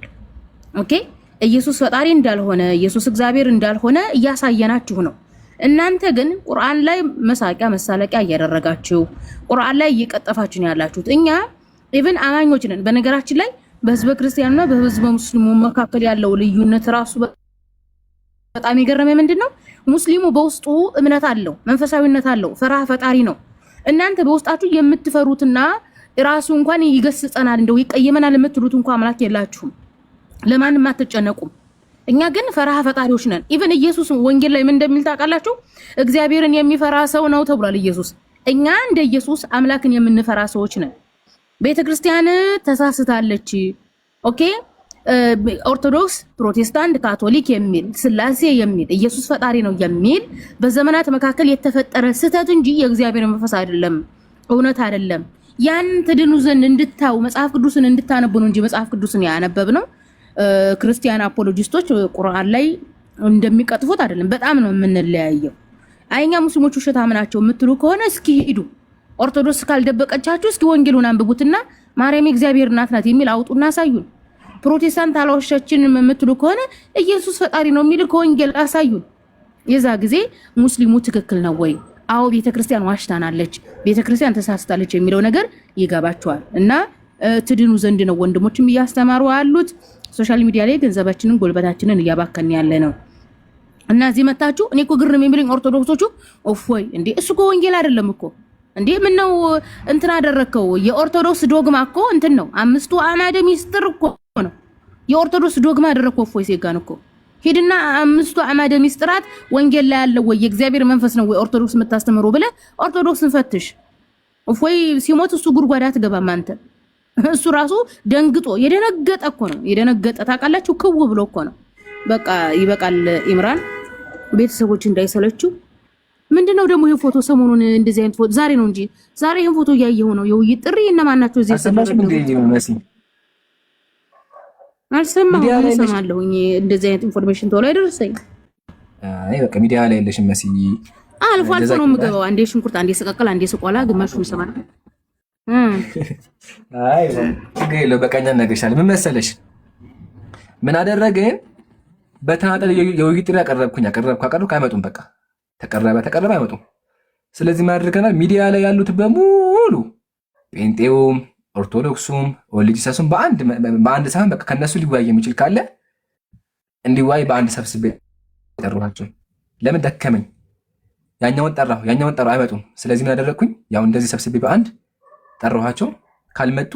ኦኬ ኢየሱስ ፈጣሪ እንዳልሆነ ኢየሱስ እግዚአብሔር እንዳልሆነ እያሳየናችሁ ነው። እናንተ ግን ቁርአን ላይ መሳቂያ መሳለቂያ እያደረጋችሁ ቁርአን ላይ እየቀጠፋችሁ ነው ያላችሁት። እኛ ኢቭን አማኞች ነን። በነገራችን ላይ በህዝበ ክርስቲያኑና በህዝበ ሙስሊሙ መካከል ያለው ልዩነት ራሱ በጣም የገረመኝ ምንድነው? ሙስሊሙ በውስጡ እምነት አለው፣ መንፈሳዊነት አለው፣ ፈራህ ፈጣሪ ነው። እናንተ በውስጣችሁ የምትፈሩትና ራሱ እንኳን ይገስጸናል እንደው ይቀየመናል የምትሉት እንኳን አምላክ የላችሁም። ለማንም አትጨነቁም። እኛ ግን ፈራህ ፈጣሪዎች ነን። ኢቭን ኢየሱስ ወንጌል ላይ ምን እንደሚል ታውቃላችሁ? እግዚአብሔርን የሚፈራ ሰው ነው ተብሏል ኢየሱስ። እኛ እንደ ኢየሱስ አምላክን የምንፈራ ሰዎች ነን። ቤተክርስቲያን ተሳስታለች። ኦኬ ኦርቶዶክስ፣ ፕሮቴስታንት፣ ካቶሊክ የሚል ስላሴ የሚል ኢየሱስ ፈጣሪ ነው የሚል በዘመናት መካከል የተፈጠረ ስህተት እንጂ የእግዚአብሔር መንፈስ አይደለም፣ እውነት አይደለም። ያን ትድኑ ዘንድ እንድታው መጽሐፍ ቅዱስን እንድታነቡ ነው እንጂ መጽሐፍ ቅዱስን ያነበብነው ክርስቲያን አፖሎጂስቶች ቁርአን ላይ እንደሚቀጥፉት አይደለም። በጣም ነው የምንለያየው። አይኛ ሙስሊሞች ውሸታም ናቸው የምትሉ ከሆነ እስኪ ሂዱ ኦርቶዶክስ ካልደበቀቻችሁ እስኪ ወንጌሉን አንብቡትና ማርያም እግዚአብሔር እናት ናት የሚል አውጡና አሳዩን። ፕሮቴስታንት አላወሻችንም የምትሉ ከሆነ ኢየሱስ ፈጣሪ ነው የሚል ከወንጌል አሳዩን። የዛ ጊዜ ሙስሊሙ ትክክል ነው ወይ? አዎ ቤተክርስቲያን ዋሽታናለች፣ ቤተክርስቲያን ተሳስታለች የሚለው ነገር ይገባቸዋል። እና ትድኑ ዘንድ ነው ወንድሞችም እያስተማሩ ያሉት። ሶሻል ሚዲያ ላይ ገንዘባችንን ጉልበታችንን እያባከን ያለ ነው። እና እዚህ መታችሁ እኔ እኮ ግርም የሚለኝ ኦርቶዶክሶቹ ኦፎይ እንዴ እሱ እኮ ወንጌል አይደለም እኮ እንዴ ምን ነው እንትን አደረከው? የኦርቶዶክስ ዶግማ እኮ እንትን ነው። 5ቱ አዕማደ ምስጢር እኮ ነው የኦርቶዶክስ ዶግማ አደረከው። ኦፎይ ሲጋን እኮ ሄድና 5ቱ አዕማደ ምስጢራት ወንጌል ላይ ያለው ወይ የእግዚአብሔር መንፈስ ነው ወይ ኦርቶዶክስ የምታስተምሩ ብለህ ኦርቶዶክስን ፈትሽ። ኦፎይ ሲሞት እሱ ጉድጓድ አትገባም አንተ። እሱ ራሱ ደንግጦ የደነገጠ እኮ ነው የደነገጠ ታውቃላችሁ። ክው ብሎ እኮ ነው። በቃ ይበቃል ኢምራን፣ ቤተሰቦች እንዳይሰለችው። ምንድነው ደግሞ ይሄ ፎቶ ሰሞኑን እንደዚህ አይነት ፎቶ ዛሬ ነው እንጂ ዛሬ ይሄን ፎቶ እያየሁ ነው። የውይይት ጥሪ እነማን ናቸው እዚህ አሰማሽ እንዴ መሲ? አልሰማሁም። እሰማለሁኝ እንደዚህ አይነት ኢንፎርሜሽን ቶሎ አይደርሰኝ። አይ በቃ ሚዲያ ላይ ያለሽም መሲ አልፎ አልፎ ነው የምገባው። አንዴ ሽንኩርት፣ አንዴ ስቀቅል፣ አንዴ ስቆላ፣ ግማሹን ሰማል። አይ ችግር የለውም በቃ እኛ እነግርሻለን። ምን መሰለሽ ምን አደረግን? በተናጠል የውይይት ጥሪ አቀረብኩ አይመጡም። በቃ ተቀረበ አይመጡም። ስለዚህ ምን አድርገናል? ሚዲያ ላይ ያሉት በሙሉ ጴንጤውም ኦርቶዶክሱም ኦሊጂሰሱም በአንድ ሳይሆን በቃ ከነሱ ሊወያይ የሚችል ካለ እንዲወያይ በአንድ ሰብስቤ ጠራኋቸው። ለምን ደከመኝ። ያኛውን ጠራሁ አይመጡም። ስለዚህ ምን አደረግኩኝ? ያው እንደዚህ ሰብስቤ በአንድ ጠራኋቸው። ካልመጡ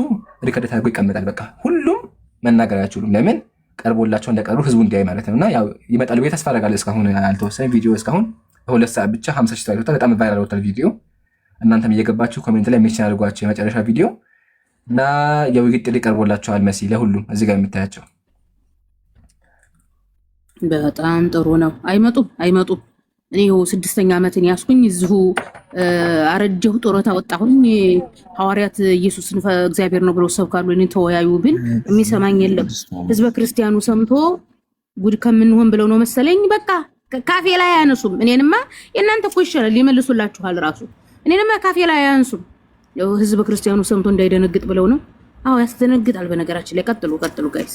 ሪከርድ አድርጎ ይቀመጣል። በቃ ሁሉም መናገር አይችሉም። ለምን ቀርቦላቸው እንደቀሩ ህዝቡ እንዲያይ ማለት ነውና ያው ይመጣሉ ብዬ ተስፋ አደርጋለሁ። እስካሁን ያልተወሰነ ቪዲዮ እስካሁን በ2 ሰዓት ብቻ 50 ሺህ ታይቶታል። በጣም ቫይራል ወጥቷል ቪዲዮ። እናንተም እየገባችሁ ኮሜንት ላይ ሜንሽን አድርጓቸው የመጨረሻ ቪዲዮ እና የውይይት ጥሪ ቀርቦላቸዋል መሲ ለሁሉም እዚህ ጋር የምታያቸው። በጣም ጥሩ ነው። አይመጡም። እኔ 6ኛ ዓመትን ያስኩኝ እዚሁ አረጀሁ፣ ጡረታ ወጣሁኝ። ሐዋርያት ኢየሱስን እግዚአብሔር ነው ብለው ሰብካሉ። እኔ ተወያዩ ብል የሚሰማኝ የለም። ህዝበ ክርስቲያኑ ሰምቶ ጉድ ከምንሆን ብለው ነው መሰለኝ። በቃ ካፌ ላይ አያነሱም። እኔንማ የእናንተ እኮ ይሻላል ይመልሱላችኋል ራሱ። እኔንማ ካፌ ላይ አያንሱም። ያው ህዝበ ክርስቲያኑ ሰምቶ እንዳይደነግጥ ብለው ነው። አዎ ያስደነግጣል። በነገራችን ላይ ቀጥሉ ጋይስ።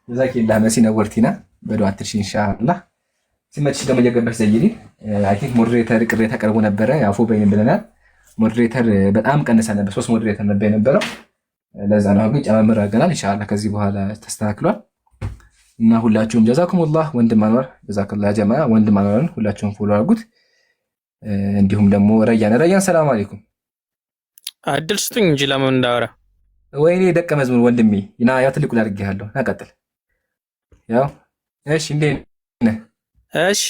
ጀዛኪላህ መሲ ነወርቲና በዱዓ አትርሺ ኢንሻአላህ። ሲመችሽ ደግሞ እየገባሽ ዘይኒ። አይ ቲንክ ሞዴሬተር ቅሬታ ቀርቦ ነበረ። ያፉ በይን ብለናል። ሞዴሬተር በጣም ቀንሳ ነበር። 3 ሞዴሬተር ነበር የነበረው። ለዛ ነው ግን ጨማምር አድርገናል። ኢንሻአላህ ከዚህ በኋላ ተስተካክሏል እና ሁላችሁም ጀዛኩሙላህ። ወንድም አንዋር ጀዛከላህ ጀማ። ወንድም አንዋርን ሁላችሁም ፎሎ አድርጉት። እንዲሁም ደግሞ ረያን ሰላም አለይኩም። እድል ስጡኝ እንጂ ለምን እንዳወራ። ወይኔ ደቀ መዝሙር ወንድሜ እና ያው ትልቁ ላድርግሃለሁ። ናቀጥል ያው እሺ እንዴት ነህ? እሺ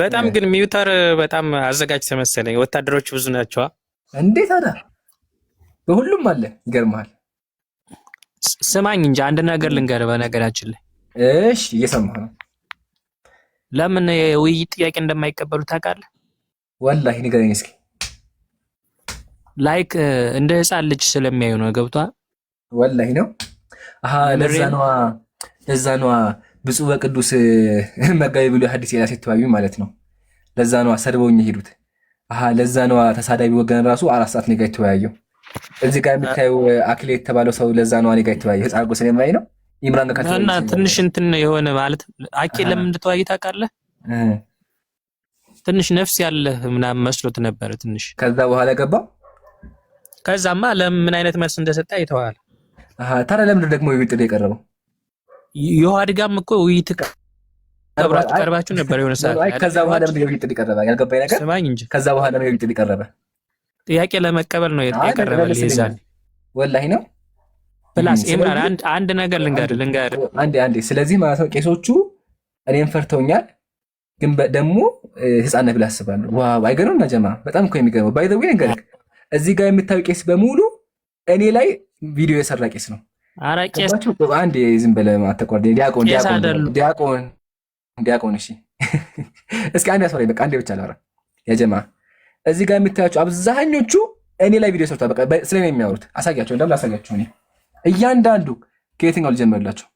በጣም ግን ሚውተር በጣም አዘጋጅተህ መሰለኝ። ወታደሮች ብዙ ናቸው እንዴት? ታዲያ በሁሉም አለ። ይገርምሃል። ስማኝ እንጂ አንድ ነገር ልንገርህ። በነገራችን ላይ እሺ እየሰማህ ነው። ለምን የውይይት ጥያቄ እንደማይቀበሉ ታውቃለህ? ወላሂ ንገረኝ እስኪ። ላይክ እንደ ህፃን ልጅ ስለሚያዩ ነው። ገብቷል? ወላሂ ነው። አሃ ለዛ ነዋ ብፁዕ ወቅዱስ መጋቢ ብሉይ ሐዲስ ኤልያስ የተባዩ ማለት ነው። ለዛ ነዋ ሰድበውኝ ሄዱት። አሃ ለዛ ነዋ ተሳዳቢ ወገን ራሱ 4 ሰዓት እኔ ጋር የተወያየው። እዚህ ጋር የምታየው አክሌ የተባለው ሰው ለዛ ነዋ እኔ ጋር የተወያየው። ህፃን ጎ ስለማይ ነው። ኢምራን ጋር እና ትንሽ እንትን የሆነ ማለት አኬ ለምን እንደተወያየ ታውቃለህ? ትንሽ ነፍስ ያለህ ምናምን መስሎት ነበር ትንሽ። ከዛ በኋላ ገባው። ከዛማ ለምን አይነት መልስ እንደሰጠ አይተዋል። አሃ ታዲያ ለምን ደግሞ ውይይት ጥሪ የቀረበው? የዋድጋም እኮ ውይይት ቀርባችሁ ነበር የሆነ ሰዓት። አይ ከዛ በኋላ ለምን ውይይት ጥሪ ቀረበ? ያልገባኝ ነገር ስማኝ እንጂ ከዛ በኋላ ለምን ውይይት ጥሪ ቀረበ? ጥያቄ ለመቀበል ነው የቀረበልህ ይዛል። ወላሂ ነው። ፕላስ ኢምራን አንድ ነገር ልንገር አንዴ። ስለዚህ ማለት ነው ቄሶቹ እኔን ፈርተውኛል፣ ግን ደግሞ ህፃን ነህ ብለህ አስባለሁ። ዋው አይገርምም? ጀማ በጣም እኮ የሚገርመው ባይ ዘ ዌይ ነገር እዚህ ጋር የምታዩ ቄስ በሙሉ እኔ ላይ ቪዲዮ የሰራ ቄስ ነው። ኧረ ቄስ አንዴ ዝም ብለህ አትቆርጥ። ዲያቆን እሺ፣ እስኪ አንዴ አስፈራኝ። በቃ አንዴ ብቻ ላውራ ያ ጀማ። እዚህ ጋር የምታያቸው አብዛኞቹ እኔ ላይ ቪዲዮ ሰርቷል። በቃ ስለኔ የሚያወሩት አሳያቸው፣ እንደምን ላሳያቸው። እኔ እያንዳንዱ ከየትኛው ልጀምርላቸው?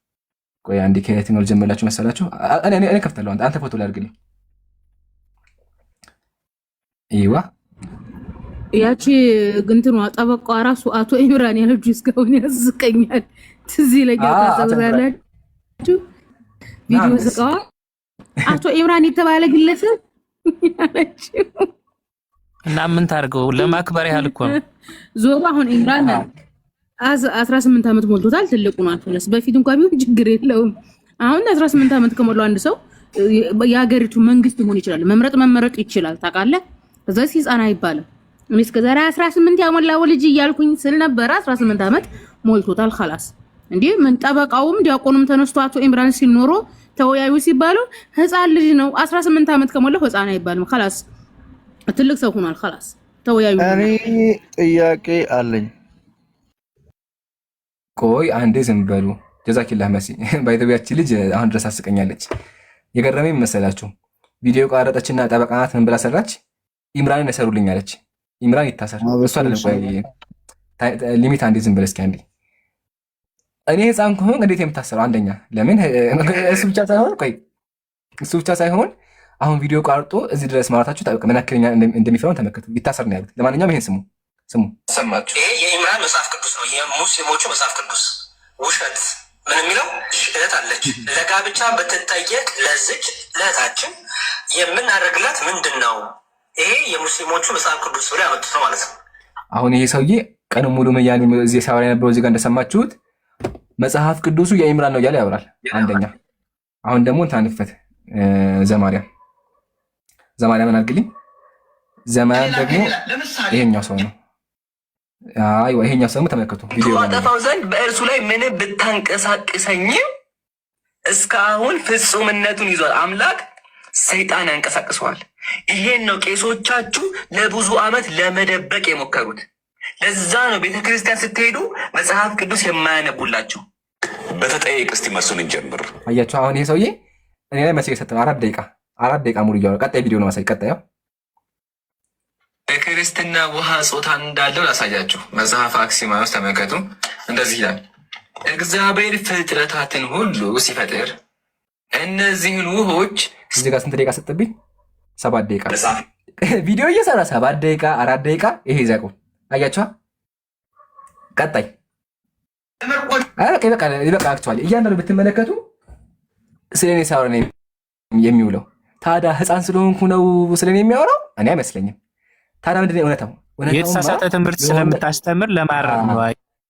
ቆይ አንዴ ከየትኛው ልጀምርላቸው መሰላችሁ? እኔ ከፍታለሁ። አንተ ፎቶ ላይ አድርግልኝ። ይዋ ያቺ ግንትኗ ጠበቃ ራሱ አቶ ኢምራን ያለችው እስካሁን ያስቀኛል። ትዝ ይለኛል። ታሰብራላችሁ ቪዲዮ ስቃዋ አቶ ኢምራን የተባለ ግለሰብ ያለችው እና ምን ታርገው ለማክበር ያህል እኮ ነው። ዞሮ አሁን ኢምራን 18 ዓመት ሞልቶታል። ትልቁ ነው አትለስ። በፊት እንኳን ቢሆን ችግር የለውም። አሁን 18 ዓመት ከሞላው አንድ ሰው የሀገሪቱ መንግስት መሆን ይችላል። መመረጥ ይችላል። ታውቃለህ? ከዛ ህፃን አይባልም። እኔ እስከዛሬ 18 ያሞላው ልጅ እያልኩኝ ስል ነበር። 18 ዓመት ሞልቶታል። خلاص እንዴ ምን ጠበቃውም ዲያቆኑም ተነስቶ አቶ ኢምራን ሲኖሩ ተወያዩ ሲባሉ ህፃን ልጅ ነው 18 ዓመት ከሞላው ህፃን አይባልም። خلاص ትልቅ ሰው ሆኗል። خلاص ተወያዩ። እኔ ጥያቄ አለኝ። ቆይ አንዴ ዝም በሉ። ጀዛኪላህ መሲ ባይተቢያች ልጅ አሁን ድረስ አስቀኛለች። የገረመኝ መሰላችሁ ቪዲዮ ቀረጠችና ጠበቃ ናት ምን ብላ ሰራች? ኢምራንን ያሰሩልኝ አለች። ኢምራን ይታሰር እሷ አይደለም። ቆይ ሊሚት አንዴ ዝም ብለህ እስኪ አንዴ። እኔ ህፃን ከሆንኩ እንዴት የምታሰረው? አንደኛ ለምን እሱ ብቻ ሳይሆን አሁን ቪዲዮ ቀርጦ እዚህ ድረስ ማውራታችሁ ታውቅ ምን ያክል እንደሚፈራው ተመልከቱ። ይታሰር ነው ያሉት። ለማንኛውም ይሄን ስሙ ሰማችሁ። ይሄ የኢምራን መጽሐፍ ቅዱስ ነው፣ የሙስሊሞቹ መጽሐፍ ቅዱስ። ውሸት ምን የሚለው እህት አለች ለጋብቻ ብትጠየቅ ለዝች ለእህታችን የምናደርግላት ምንድን ነው? ይሄ የሙስሊሞቹ መጽሐፍ ቅዱስ ብሎ ያመጡት ነው ማለት ነው። አሁን ይሄ ሰውዬ ቀን ሙሉ መያኔ እዚህ ሳወራ የነበረው እዚህ ጋር እንደሰማችሁት መጽሐፍ ቅዱሱ የኢምራን ነው እያለ ያወራል። አንደኛ አሁን ደግሞ ታንፈት ዘማርያምን አድርግልኝ። ዘማርያም ደግሞ ይሄኛው ሰው ነው። አይዋ ይሄኛው ሰው ተመልከቱ። ቪዲዮ አጠፋው ዘንድ በእርሱ ላይ ምን ብታንቀሳቅሰኝም እስካሁን ፍጹምነቱን ይዟል። አምላክ ሰይጣን ያንቀሳቅሰዋል። ይሄን ነው ቄሶቻችሁ ለብዙ ዓመት ለመደበቅ የሞከሩት። ለዛ ነው ቤተክርስቲያን ስትሄዱ መጽሐፍ ቅዱስ የማያነቡላችሁ። በተጠየቅ እስቲ መልሱን እንጀምር። አያችሁ አሁን ይሄ ሰውዬ እኔ ላይ መሰለኝ ሰጠው 4 ደቂቃ ሙሉ እያወራ ቀጣይ ቪዲዮ ነው ማሳይ። ቀጣዩ በክርስትና ውሃ ጾታ እንዳለው ላሳያችሁ። መጽሐፍ አክሲማኖስ ተመልከቱ። እንደዚህ ይላል፣ እግዚአብሔር ፍጥረታትን ሁሉ ሲፈጥር እነዚህን ውሆች እዚህ ጋር ስንት ደቂቃ ሰጥብኝ? 7 ደቂቃ ቪዲዮ እየሰራ 7 ደቂቃ 4 ደቂቃ ይሄ ይዘቁ። አያችኋ? ቀጣይ ይበቃ። አክቹዋሊ እያንዳንዱ ብትመለከቱ ስለኔ ሳወራ ነው የሚውለው። ታዲያ ህፃን ስለሆንኩ ነው ስለኔ የሚያወራው? እኔ አይመስለኝም። ታዲያ ምንድን ነው እውነታው? የተሳሳተ ትምህርት ስለምታስተምር ለማረም ነው።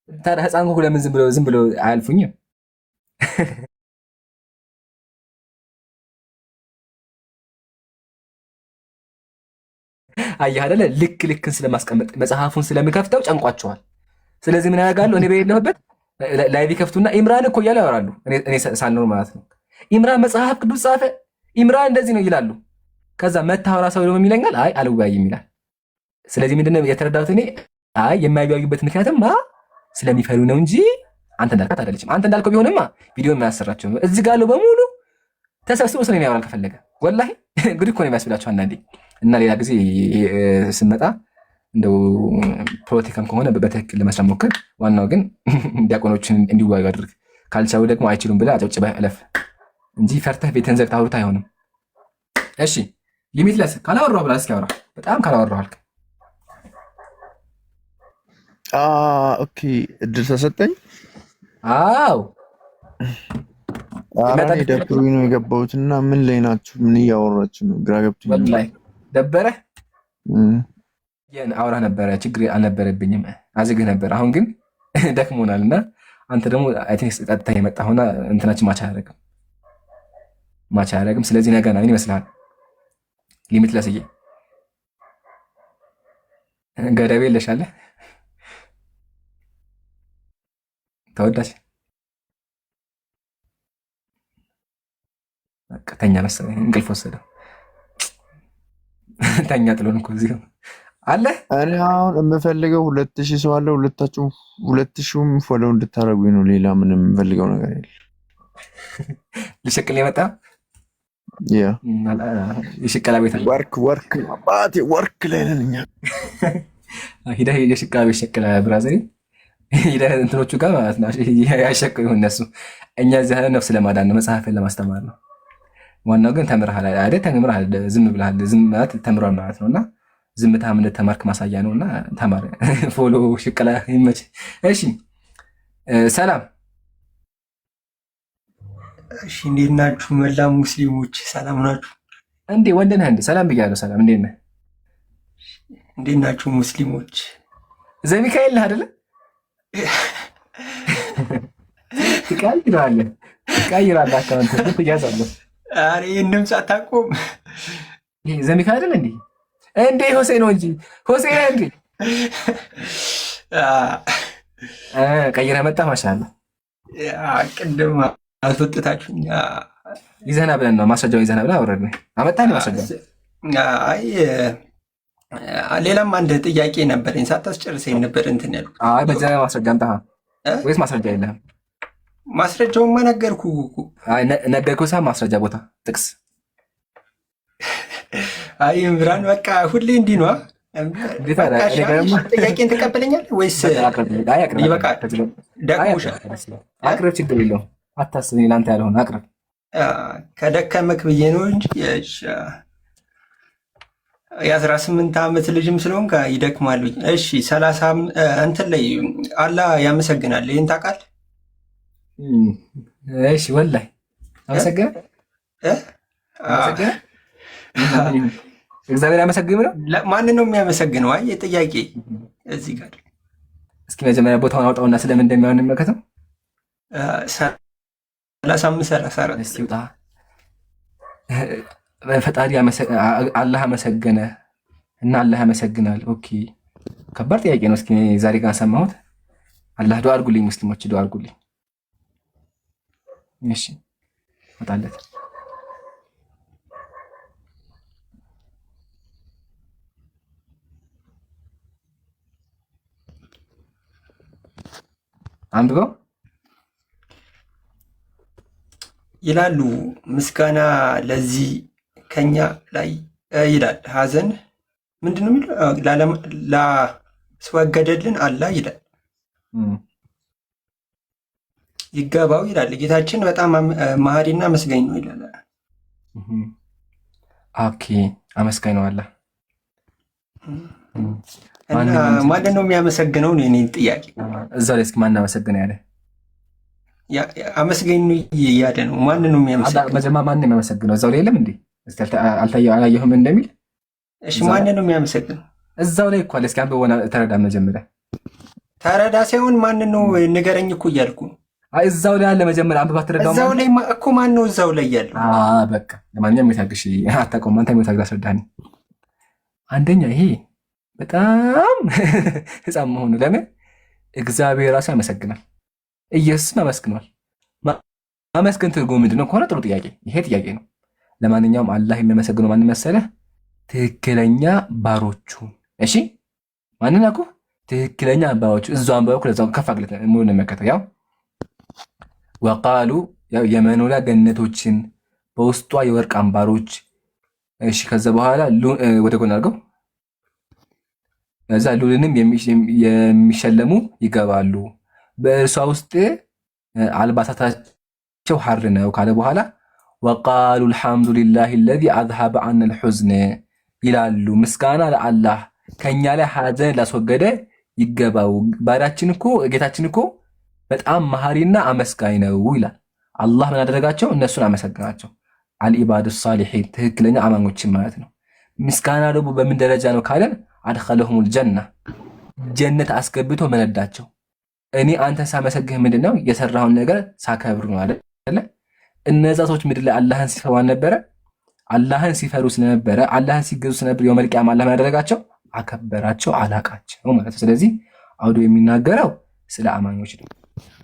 ታዲያ ህፃን ከሆንኩ ለምን ዝም ብሎ አያልፉኝም? አየህ አይደለ? ልክን ስለማስቀመጥ መጽሐፉን ስለምከፍተው ጨንቋቸዋል። ስለዚህ ምን ያደርጋሉ? እኔ በሌለሁበት ላይቭ ከፍቱና ኢምራን እኮ እያሉ ያወራሉ። እኔ ሳልኖር ማለት ነው። ኢምራን መጽሐፍ ቅዱስ ጻፈ፣ ኢምራን እንደዚህ ነው ይላሉ። ከዛ መታወራ ሰው ደግሞ ይለኛል አይ አልወያይም ይላል። ስለዚህ ምንድነው የተረዳሁት እኔ አይ የማይወያዩበት ምክንያትም ስለሚፈሩ ነው እንጂ አንተ እንዳልካት አይደለችም። አንተ እንዳልከው ቢሆንማ ቪዲዮ የማያሰራቸው እዚህ ጋር ያለው በሙሉ ተሰብስቦ ስለኔ ያወራል ከፈለገ። ወላሂ ጉድ እኮ ነው የሚያስብላቸው አንዳንዴ። እና ሌላ ጊዜ ስመጣ እንደው ፖለቲካም ከሆነ በትክክል ለመስራት ሞክር። ዋናው ግን ዲያቆኖችን እንዲወያዩ አድርግ። ካልቻሉ ደግሞ አይችሉም ብለህ አጨብጭበህ እለፍ እንጂ ፈርተህ ቤትህን ዘግተህ አውርተህ አይሆንም። እሺ ሊሚትለስ ካላወራሁ ብላ እስኪ አውራ። በጣም ካላወራሁ አልክ። ኦኬ እድል ተሰጠኝ። አዎ እኔ ደብሮኝ ነው የገባሁትና ምን ላይ ናችሁ? ምን እያወራችሁ ነው? ግራ ገብቶኝ። ወላሂ ደበረ አውራ ነበረ፣ ችግር አልነበረብኝም፣ አዝግህ ነበር። አሁን ግን ደክሞናል እና አንተ ደግሞ ቀጥታ የመጣሁና እንትናችን ማቻ አያደርግም። ስለዚህ ነገር ምን ይመስልሃል? ሊሚትለስዬ ገደብ የለሻለ ተወዳጅ ተኛ መሰለኝ እንቅልፍ ወሰደው። ተኛ ጥሎን እኮ እዚህ አለ። እኔ አሁን የምፈልገው 2000 ሰው አለ። 2000ም ፎሎው እንድታረጉኝ ነው። ሌላ ምንም የምፈልገው ነገር የለም። ልሸቅል የመጣ የሽቀላ ቤት ወርክ አባቴ ወርክ ላይ ነን እኛ። ሂደህ የሽቀላ ቤት ሸቅላ ብራዘሪ ሂደህ እንትኖቹ ጋር ማለት ነው ያሸቅሉ እነሱ። እኛ እዚህ ነፍስ ለማዳን ነው፣ መጽሐፍን ለማስተማር ነው። ዋናው ግን ተምርሃል አይደል? ተምርሃል፣ ዝም ብለሃል። ዝም ማለት ተምሯል ማለት ነውና ዝምታ ምን ተማርክ ማሳያ ነውና ተማር። ፎሎ ሽቀላ ይመች። እሺ ሰላም። እሺ እንዴት ናችሁ? መላ ሙስሊሞች ሰላም ናችሁ? እንዴ ወንድ ነህ እንዴ? ሰላም ብያለሁ። ሰላም እንዴት ነህ? እንዴት ናችሁ ሙስሊሞች? ዘሚካኤል ነህ አይደለ? ትቀይራለህ አካውንት ትያዛለህ። ኧረ ይህን ድምፅ አታውቁም? ዘሚካ አይደል እንዴ? እንዴ ሆሴ ነው እንጂ ሆሴ እንዴ ቀይረ መጣ። ማሻአላ ቅድም አስወጥታችሁኝ ይዘና ብለን ነው ማስረጃውን ይዘና ብለን አወረድን። አመጣን ማስረጃ። አይ ሌላም አንድ ጥያቄ ነበረኝ ሳታስጨርሰኝ ነበር እንትን ያልኩት። አይ በዛ ማስረጃ አምጣ ወይስ ማስረጃ የለህም? ማስረጃውማ ነገርኩ። አይ ነገርኩ። ማስረጃ ቦታ ጥቅስ። አይ እምራን በቃ ሁሌ እንዲህ ነው። ጥያቄን ትቀበለኛለህ ወይስ ይበቃል? አቅርብ፣ ችግር የለውም አታስብ። ለአንተ ያልሆነ አቅርብ። ከደከመክ ብዬ ነው እንጂ የ18 ዓመት ልጅም ስለሆንክ ይደክማሉ። እሺ 30 እንትን ላይ አላህ ያመሰግናል። ይህን ታውቃለህ? እሺ ወላሂ አመሰግናል። እግዚአብሔር ያመሰግን ነው። ማንን ነው የሚያመሰግነው? አይ ጥያቄ እዚህ ጋር እስኪ መጀመሪያ ቦታውን አውጣውና ስለምን እንደሚሆን እንመለከተው። 35 እስኪ ውጣ። ፈጣሪ አላህ አመሰገነ እና አላህ ያመሰግናል። ኦኬ ከባድ ጥያቄ ነው። እስኪ ዛሬ ጋር ሰማሁት። አላህ ዱዓ አድርጉልኝ፣ ሙስሊሞች ዱዓ አድርጉልኝ። እሺ ወጣለት። አንብበው ይላሉ። ምስጋና ለዚህ ከኛ ላይ ይላል። ሀዘን ምንድነው የሚለው? ላስወገደልን አላህ ይላል ይገባው ይላል። ጌታችን በጣም መሐሪና አመስጋኝ ነው ይላል። ኦኬ አመስጋኝ ነው አላህ። እና ማንን ነው የሚያመሰግነው ነው የኔ ጥያቄ። እዛ ላይ እስኪ ማን አመሰግነው ያለ? አመስገኝ እያለ ነው። ማንን ነው የሚያመሰግነው? መጀመሪያ ማን ነው የሚያመሰግነው? እዛው ላይ የለም እንዴ? እስኪ አላየሁም እንደሚል። እሺ ማንን ነው የሚያመሰግነው? እዛው ላይ እኮ አለ። እስኪ አንብበውና ተረዳ። መጀመሪያ ተረዳ ሳይሆን ማንን ነው ንገረኝ እኮ እያልኩ ነው። እዛው ላይ አለ። መጀመሪያ አንብባ ተረዳው። እዛው ላይ እኮ ማን ነው እዛው ላይ ያለው? በቃ ለማንኛውም የታግሽ አታውቀውም አንተ። የታግሽ አስረዳኝ። አንደኛ ይሄ በጣም ህፃን መሆኑ ለምን? እግዚአብሔር ራሱ ያመሰግናል። ኢየሱስም አመስግኗል። ማመስገን ትርጉሙ ምንድን ነው ከሆነ ጥሩ ጥያቄ፣ ይሄ ጥያቄ ነው። ለማንኛውም አላህ የሚያመሰግነው ማንን መሰለህ? ትክክለኛ ባሮቹ። እሺ ማንን አልኩ? ትክክለኛ ባሮቹ። እዛው አንበበኩ ለዛው ከፍ አግለት ሙሉ ነው የሚያከተው። ያው ወቃሉ የመኖሪያ ገነቶችን በውስጧ የወርቅ አምባሮች። እሺ ከዛ በኋላ ወደ ጎን አድርገው እዛ ሉልንም የሚሸለሙ ይገባሉ። በእርሷ ውስጥ አልባሳታቸው ሐር ነው ካለ በኋላ ወቃሉ አልሐምዱሊላሂ አለዚ አዝሀበ ዐና አልሑዝነ ይላሉ። ምስጋና ለአላህ ከኛ ላይ ሐዘን ላስወገደ ይገባው። ባሪያችን እኮ ጌታችን እኮ በጣም መሐሪና አመስጋኝ ነው ይላል። አላህ ምን አደረጋቸው? እነሱን አመሰግናቸው። አልኢባዱ ሳሊሒን ትክክለኛ አማኞችን ማለት ነው። ምስጋና ደግሞ በምን ደረጃ ነው ካለን አድኸለሁሙል ጀና ጀነት አስገብቶ መነዳቸው። እኔ አንተን ሳመሰግህ ምንድን ነው የሰራውን ነገር ሳከብር ነው አይደለ? እነዛ ሰዎች ምድር ላይ አላህን ሲፈሩ ነበረ። አላህን ሲፈሩ ስለነበረ አላህን ሲገዙ ስለነበር የውመል ቂያማ አላህ ያደረጋቸው አከበራቸው፣ አላቃቸው ማለት ነው። ስለዚህ አውዶ የሚናገረው ስለ አማኞች ነው።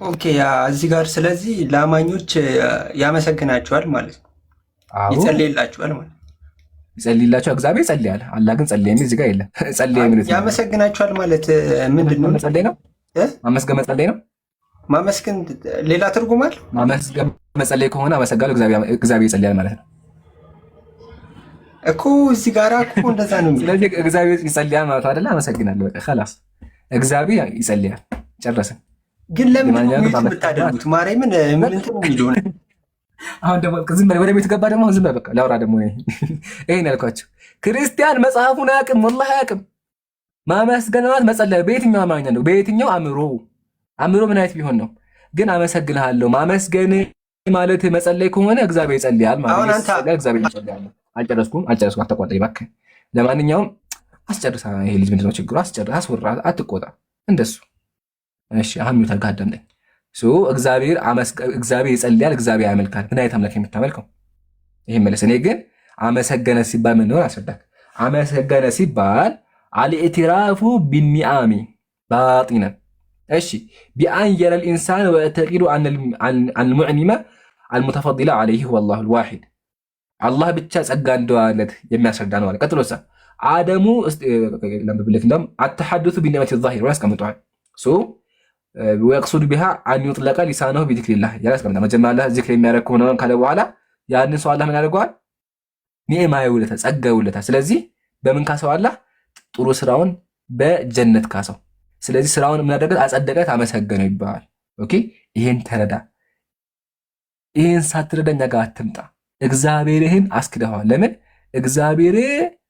ኦኬ እዚህ ጋር ስለዚህ ለአማኞች ያመሰግናቸዋል ማለት ነው። ይጸልይላቸዋል ማለት ነው። ይጸልይላቸው እግዚአብሔር ይጸልያል። አላህ ግን ጸልይ የሚል እዚህ ጋር የለም። ጸልይ የሚል ያመሰግናቸዋል ማለት ምንድን ነው? መጸለይ ነው። ማመስገን መጸለይ ነው። ማመስገን ሌላ ትርጉም አለ። ማመስገን መጸለይ ከሆነ አመሰግናለሁ እግዚአብሔር ይጸልያል ማለት ነው እኮ እዚህ ጋር እኮ እንደዛ ነው። ስለዚህ እግዚአብሔር ይጸልያል ማለት አይደለ? አመሰግናለሁ በቃ خلاص እግዚአብሔር ይጸልያል። ጨረስን። ግን ለምን ነው የምታደርጉት? ማርያምን ምን እንትን የሚለው አሁን ደግሞ ዝም በል ወደ ቤት ገባ። ደግሞ ዝም በል በቃ ላውራ ደግሞ ይሄን ያልኳቸው ክርስቲያን መጽሐፉን አያውቅም፣ ወላሂ አያውቅም። ማመስገን ማለት መጸለይ በየትኛው አማርኛ ነው? በየትኛው አእምሮ ምን አይነት ቢሆን ነው? ግን አመሰግንሃለሁ ማመስገን ማለት መጸለይ ከሆነ እግዚአብሔር ይጸልያል ማለት ነው። እግዚአብሔር ይጸልያል። አልጨረስኩም፣ አትቆጣኝ እባክህ። ለማንኛውም አስጨርሳ። ይሄ ልጅ ምንድነው ችግሩ? አስጨርሳ፣ አስወራ፣ አትቆጣ እንደሱ። እሺ አሁን ምን ታጋደምኝ? እግዚአብሔር ይጸልያል፣ እግዚአብሔር ያመልካል። ምን አይነት አምላክ የምታመልከው? ይሄ መለስ። እኔ ግን አመሰገነ ሲባል ምን እንደሆነ አስረዳክ። አመሰገነ ሲባል አልኢትራፉ ቢኒዓሚ ባጢነን እሺ ቢአን የረል ኢንሳን ወተቂዱ አን ሙዕኒመ አልሙተፈዲለ ዓለይህ ወላሁ ልዋሒድ አላህ ብቻ ጸጋ እንደዋለት የሚያስረዳ ነው አለ። ቀጥሎሳ አደሙ ለምብልክ እንደውም አተሐዱቱ ቢኒዕመት ዛሂር ያስቀምጠዋል። ወየቅሱዱ ቢሃ አን ዩጥለቀ ሊሳነሁ ቢዚክሪላህ ያስቀምጣል። መጀመሪያ ዚክር የሚያደርግ ከሆነ ካለ በኋላ ያንን ሰው አላህ ምን ያደርገዋል? ኒዕማ ይውለታል፣ ጸጋ ይውለታል። ስለዚህ በምን ካሰው አላህ ጥሩ ስራውን በጀነት ካሰው። ስለዚህ ስራውን ምን አደረገ? አጸደቀት፣ አመሰገነው ይባላል። ኦኬ ይሄን ተረዳ። ይሄን ሳትረዳ እኛ ጋር አትምጣ። እግዚአብሔርህን አስክደዋል። ለምን? እግዚአብሔር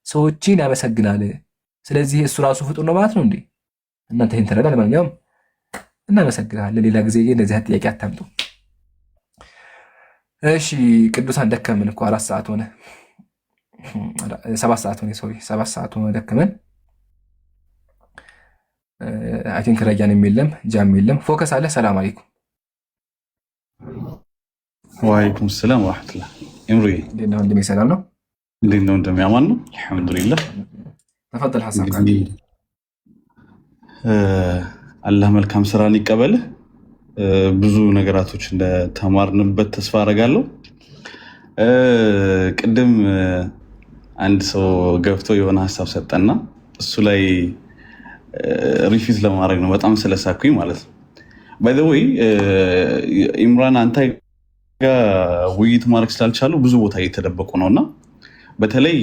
ሰዎችን ያመሰግናል። ስለዚህ እሱ ራሱ ፍጡር ነው ማለት ነው እንዴ? እናንተ ይሄን ተረዳ። ለማንኛውም እናመሰግናለን። ሌላ ጊዜ እንደዚህ ጥያቄ አታምጡ። እሺ ቅዱሳን ደከመን እኮ 4 ሰዓት ሆነ፣ 7 ሰዓት ሆነ። ሶሪ 7 ሰዓት ሆነ ደከመን። አይ ቲንክ ረጃንም የለም ጃም የለም። ፎከስ አለ። ሰላም አለይኩም። ወአለይኩም ሰላም ወራህመቱላህ። እምሩዬ እንዴት ነው? እንደምን ሰላም ነው? እንዴት ነው? እንደሚያማን ነው አልሐምዱሊላህ። ተፈضل ሐሳብ ካለ አላህ መልካም ስራን ይቀበልህ። ብዙ ነገራቶች እንደተማርንበት ተስፋ አደርጋለሁ። ቅድም አንድ ሰው ገብቶ የሆነ ሀሳብ ሰጠና እሱ ላይ ሪፊት ለማድረግ ነው በጣም ስለሳኩኝ ማለት ነው። ባይ ዘ ዌይ ኢምራን አንተ ጋር ውይይት ማድረግ ስላልቻሉ ብዙ ቦታ እየተደበቁ ነውና በተለይ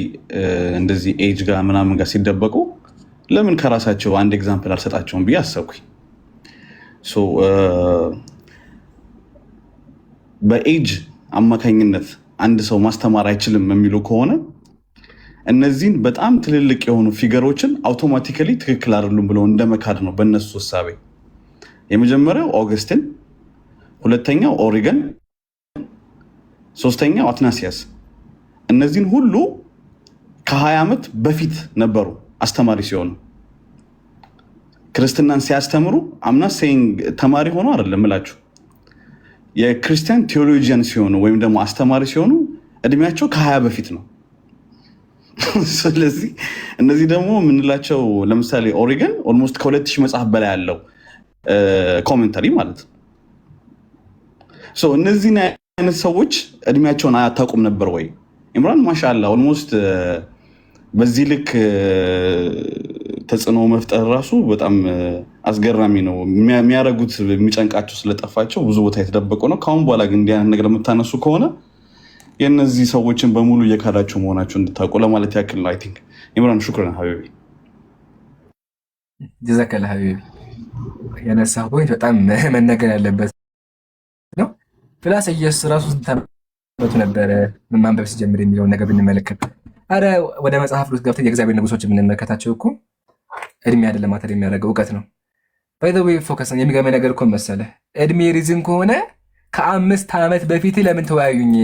እንደዚህ ኤጅ ጋር ምናምን ጋር ሲደበቁ ለምን ከራሳቸው አንድ ኤግዛምፕል አልሰጣቸውም ብዬ አሰብኩኝ። በኤጅ አማካኝነት አንድ ሰው ማስተማር አይችልም የሚሉ ከሆነ እነዚህን በጣም ትልልቅ የሆኑ ፊገሮችን አውቶማቲካሊ ትክክል አይደሉም ብለው እንደመካድ ነው በእነሱ ሐሳቤ። የመጀመሪያው ኦገስቲን፣ ሁለተኛው ኦሪገን፣ ሶስተኛው አትናሲያስ። እነዚህን ሁሉ ከ20 ዓመት በፊት ነበሩ አስተማሪ ሲሆኑ ክርስትናን ሲያስተምሩ አምና ሴይንግ ተማሪ ሆኖ አይደለም እላችሁ የክርስቲያን ቴዎሎጂያን ሲሆኑ ወይም ደግሞ አስተማሪ ሲሆኑ እድሜያቸው ከ20 በፊት ነው። ስለዚህ እነዚህ ደግሞ የምንላቸው ለምሳሌ ኦሪገን ኦልሞስት ከ2000 መጽሐፍ በላይ ያለው ኮሜንታሪ ማለት ነው። እነዚህን አይነት ሰዎች እድሜያቸውን አያታውቁም ነበር ወይ? ኢምራን ማሻአላ ኦልሞስት በዚህ ልክ ተጽዕኖ መፍጠር ራሱ በጣም አስገራሚ ነው። የሚያረጉት የሚጨንቃቸው ስለጠፋቸው ብዙ ቦታ የተደበቁ ነው። ካሁን በኋላ ግን እንዲህ አይነት ነገር የምታነሱ ከሆነ የእነዚህ ሰዎችን በሙሉ እየካዳቸው መሆናቸው እንድታውቁ ለማለት ያክል ነው። አይ ቲንክ ኢምራን ሹክራን ሀቢቢ። ጀዛከላ ሀቢቢ። ያነሳው ፖይንት በጣም መነገር ያለበት ነው። ፕላስ ኢየሱስ ራሱ ተመቱ ነበረ ማንበብ ሲጀምር የሚለውን ነገር ብንመለከት፣ አረ ወደ መጽሐፍ ውስጥ ገብተን የእግዚአብሔር ንጉሶች የምንመለከታቸው እኮ እድሜ አይደለም ማተር የሚያደርገው እውቀት ነው። ባይ ዘ ዌይ ፎከስ የሚገርመኝ ነገር እኮ መሰለህ እድሜ ሪዝን ከሆነ ከ5 ዓመት በፊት ለምን ተወያዩኝ?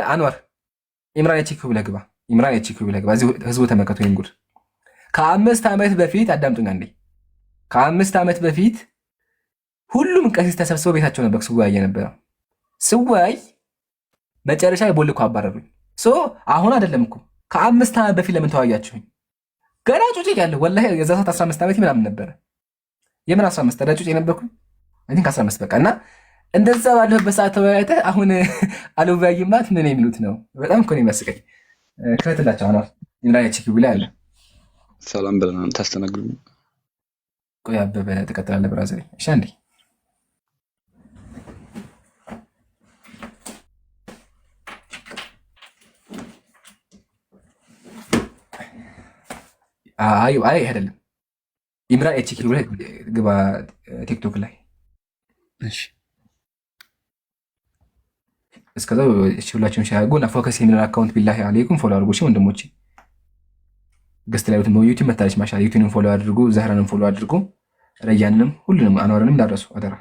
አንዋር ኢምራን የቺክ ብለህ ግባ። ኢምራን የቺክ ብለህ ግባ። ህዝቡ ተመልከቱ ይሄን ጉድ። ከ5 ዓመት በፊት አዳምጡኝ አንዴ። ከ5 ዓመት በፊት ሁሉም ቀሲስ ተሰብስበው ቤታቸው ነበር ስወያይ የነበረው። ስወያይ መጨረሻ ቦልኮ አባረሩኝ። አሁን አይደለም እኮ ከ5 ዓመት በፊት ለምን ተወያያችሁኝ? ገና ጩጬ ያለሁ ወላሂ የዛ ሰዓት 15 ዓመት ምናምን ነበረ። የምን 15 ተዳጩ የነበርኩኝ አይ ቲንክ 15 በቃ። እና እንደዛ ባለበት ሰዓት ተወያይተህ አሁን አልወያይማት ምን የሚሉት ነው? በጣም እኮ ነው የሚያስቀኝ። ከትላቸው አኗር ኢምራን የቺክ ብላ አለ ሰላም ብለናል። ታስተናግዱ። ቆይ አበበ ትቀጥላለህ ብራዘር። እሺ አንዴ አይ አይደለም ኢምራን ኤችኪ ብለህ ግባ ቲክቶክ ላይ። እሺ እስከዛው እሺ ሁላችሁም ሻያጉ እና ፎከስ የሚለው አካውንት ቢላሂ አለይኩም ፎሎ አድርጉ። እሺ ወንድሞቼ ገስት ላይ ወጥተው ዩቲዩብ መታለች ማሻአላ። ዩቲዩብን ፎሎ አድርጉ፣ ዘህራንም ፎሎ አድርጉ፣ ረያንንም ሁሉንም አንዋርንም እንዳረሱ አደራ።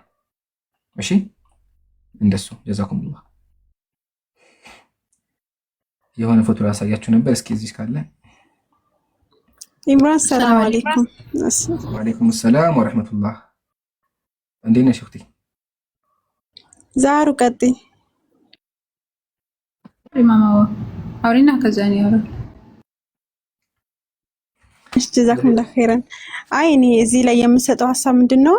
እሺ እንደሱ ጀዛኩሙላህ። የሆነ ፎቶ ላሳያችሁ ነበር። እስኪ እዚህ ካለ ኢምራን ሰላም አለይኩም። ወአለይኩም ሰላም ወራህመቱላህ። እንዴት ነሽ እህቴ? ዛሩ ቀጥይ። ማማው አውሪና ከዛ ነው ያወራል። እሺ ጀዛኩም ኸይረን። አይ እኔ እዚህ ላይ የምሰጠው ሀሳብ ምንድነው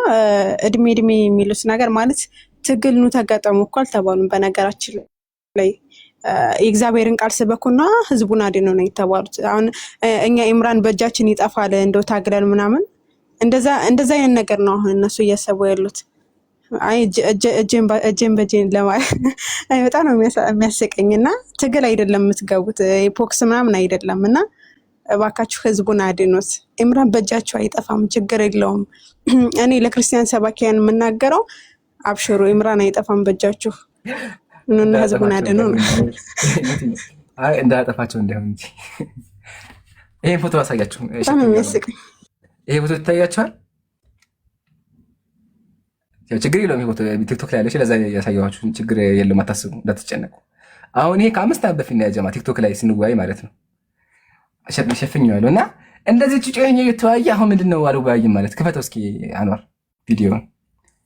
እድሜ የሚሉት ነገር ማለት ትግል ኑ ተጋጠሙ እኮ አልተባሉም። በነገራችን ላይ የእግዚአብሔርን ቃል ስበኩና ህዝቡን አድኑ ነው የተባሉት። አሁን እኛ ኢምራን በእጃችን ይጠፋል እንደው ታግለን ምናምን እንደዛ አይነት ነገር ነው አሁን እነሱ እያሰቡ ያሉት። አይ እጄን በጄን ለማለት አይ በጣም ነው የሚያስቀኝና ትግል አይደለም የምትገቡት ፖክስ ምናምን አይደለም። እና እባካችሁ ህዝቡን አድኑት። ኢምራን በእጃችሁ አይጠፋም፣ ችግር የለውም። እኔ ለክርስቲያን ሰባኪያን የምናገረው አብሽሩ፣ ኢምራን አይጠፋም በእጃችሁ እና ህዝቡን አድኑ ነው። አይ እንዳያጠፋቸው እንዳይሆን እንጂ ይሄን ፎቶ አሳያችሁ። በጣም የሚያስቀኝ ይሄ ፎቶ ይታያችኋል። ችግር የለውም። ይሄ ፎቶ ቲክቶክ ላይ ያለች ለዛ ያሳየኋችሁ ችግር የለውም፣ አታስቡ፣ እንዳትጨነቁ። አሁን ይሄ ከ5 ዓመት በፊት ነው ያጀማ ቲክቶክ ላይ ስንወያይ ማለት ነው። ሸፍኛለሁ እና እንደዚህ ጭጮኝ እየተወያየ አሁን ምንድነው አልወያይም ማለት። ክፈተው እስኪ አንዋር ቪዲዮ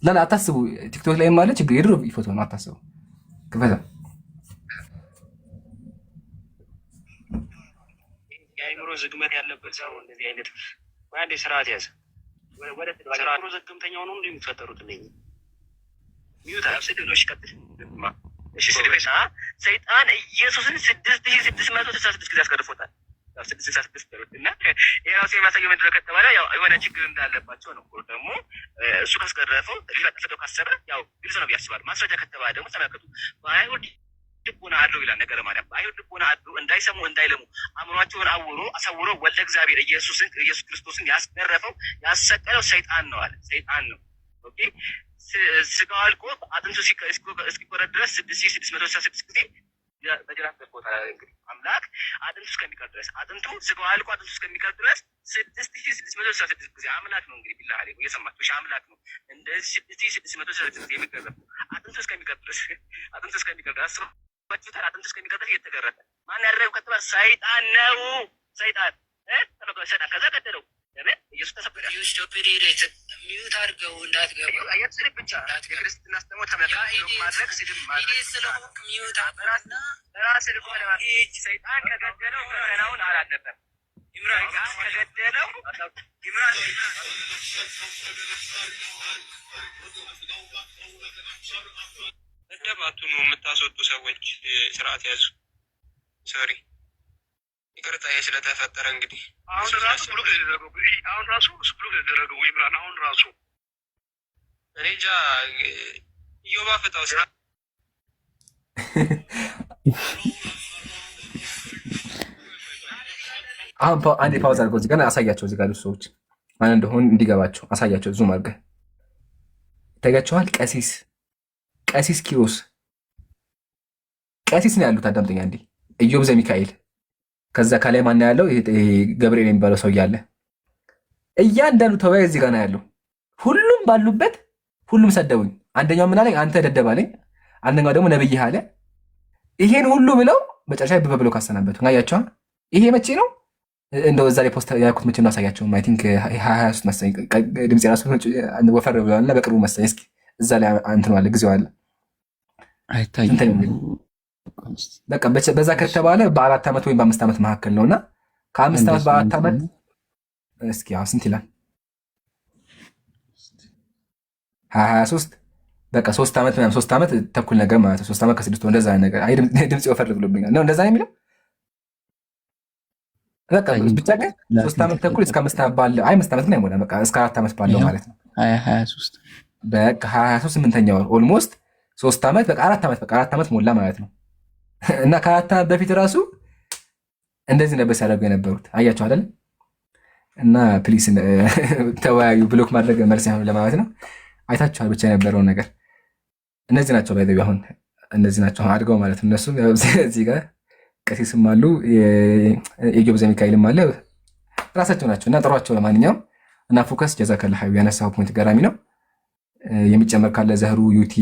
ለላ አታስቡ። ቲክቶክ ላይ ማለት ችግር የድሮ ፎቶ ነው፣ አታስቡ። ክፈተው። የአእምሮ ዝግመት ያለበት ሰው እንደዚህ አይነት አንዴ ስርዓት ያዘ። ወደ ስርዓቱ ዘግምተኛው ነው እንደሚፈጠሩት ነኝ ሚዩት አብሰደሎሽ ቀጥል። እሺ ስለበሳ ሰይጣን ኢየሱስን 6666 ጊዜ አስገርፎታል። 6666 እና የራሱ የሚያሳየው ምንድን ነው ከተባለ ያው የሆነ ችግር እንዳለባቸው ነው። ደግሞ እሱ ካስገረፈው ሊፈጠፈው ካሰበ ያው ግልጽ ነው ያስባል። ማስረጃ ከተባለ ደግሞ ተመልከቱ። በአይሁድ ልቦና አድሮ ይላል ነገረ ማርያም። በአይሁድ ልቦና አድሮ እንዳይሰሙ እንዳይለሙ አእምሯቸውን አሳውሮ ወልደ እግዚአብሔር ኢየሱስ ክርስቶስን ያስገረፈው ያሰቀለው ሰይጣን ነው አለ። ሰይጣን ነው። ኦኬ ስጋው አልቆ አጥንቱ እስኪቆረጥ ድረስ 6666 ጊዜ በጅራት ገርፎታል። እንግዲህ አምላክ አጥንቱ እስከሚቀር ድረስ አጥንቱ ስጋው አልቆ አጥንቱ እስከሚቀር ድረስ 6666 ጊዜ አምላክ ነው። እንግዲህ ቢላህ አለይኩም እየሰማችሁ አምላክ ነው። እንደዚህ 6666 ጊዜ የሚገረፍ አጥንቱ እስከሚቀር ድረስ አጥንቱ እስከሚቀር ድረስ ባችሁታል። አጥንቱ እስከሚቀር ድረስ እየተገረፈ ማን ያደረገው ከተባለ ሰይጣን ነው። ሰይጣን ሰይጣን ከዛ ቀደለው ለምን ኢየሱስ ተሰበረ። ሚዩት አድርገው እንዳትገባ አያትስሪ ብቻ የክርስትና አስተምሮ ተመጣጣኝ ማድረግ ሲድም ማድረግ ስለሆንክ ሚዩት አበራና ራስ ልቆለ ሰይጣን ከገደለው ፈተናውን አላለፈም። ኢምራን ከገደለው ኢምራን እንደባቱ ነው የምታስወጡ ሰዎች ስርዓት ያዙ። ሶሪ ይቅርታ ስለተፈጠረ እንግዲህ አሁን ራሱ ብሎክ ተደረገው። አሁን ራሱ ብሎክ ተደረገው ኢምራን አሁን ራሱ እኔ እንጃ ኢዮባ ፈታው ስራ አሁን አንዴ ፓውዝ አድርገው እዚህ ጋር አሳያቸው። እዚህ ጋር ያሉት ሰዎች ማን እንደሆን እንዲገባቸው አሳያቸው። ዙም አድርገህ ይታያቸዋል። ቀሲስ ኪሮስ ቀሲስ ነው ያሉት። አዳምጠኛ እንዲህ ኢዮብ ዘሚካኤል ከዛ ከላይ ማን ያለው ገብርኤል የሚባለው ሰው እያለ እያንዳንዱ ተወያይ እዚህ ጋር ነው ያለው። ሁሉም ባሉበት ሁሉም ሰደቡኝ። አንደኛው ምን አለኝ? አንተ ደደብ አለኝ። አንደኛው ደግሞ ነብይህ አለ። ይሄን ሁሉ ብለው መጨረሻ ብለው ካሰናበቱ አያቸዋ። ይሄ መቼ ነው እንደው እዛ ላይ ፖስት ያልኩት መቼ ነው አሳያቸው። አይ ቲንክ 23 መሰለኝ። ድምጽ ራሱ ወፈር ብለዋልና በቅርቡ መሰለኝ። እስኪ እዛ ላይ እንትን አለ ጊዜው አለ አይታይም። በቃ በዛ ከተባለ በ4 ዓመት ወይም በ5 ዓመት መካከል ነውና ከ5 ዓመት በ4 ዓመት እስኪ አሁን ስንት ይላል? 23 በቃ 3 ዓመት ምናምን 3 ዓመት ተኩል ነገር ማለት ነው። 3 ዓመት ከ6 እንደዛ ነገር። አይ ድምጽ ወፈር ብሎብኛል ነው እንደዛ ነው የሚለው። በቃ ብቻ ግን 3 ዓመት ተኩል እስከ 5 ዓመት ባለው አይ 5 ዓመት ግን አይሞላም። በቃ እስከ 4 ዓመት ባለው ማለት ነው። 23 በቃ 23 8ኛው ወር ኦልሞስት 3 ዓመት በቃ 4 ዓመት ሞላ ማለት ነው። እና ከ4 ዓመት በፊት ራሱ እንደዚህ ነበር ሲያደርጉ የነበሩት። አያቸው አይደል? እና ፕሊስ ተወያዩ። ብሎክ ማድረግ መልስ አይሆንም ለማለት ነው። አይታችኋል ብቻ የነበረውን ነገር። እነዚህ ናቸው ባይዘው አሁን እነዚህ ናቸው አድገው ማለት ነው። እነሱ እዚህ ጋር ቀሲስም አሉ የኢዮብ ዘሚካኤልም አለ ራሳቸው ናቸው። እና ጥሯቸው ለማንኛውም እና ፎከስ ጀዛከላ ሀዩ ያነሳው ፖይንት ገራሚ ነው። የሚጨመር ካለ ዘህሩ ዩቲ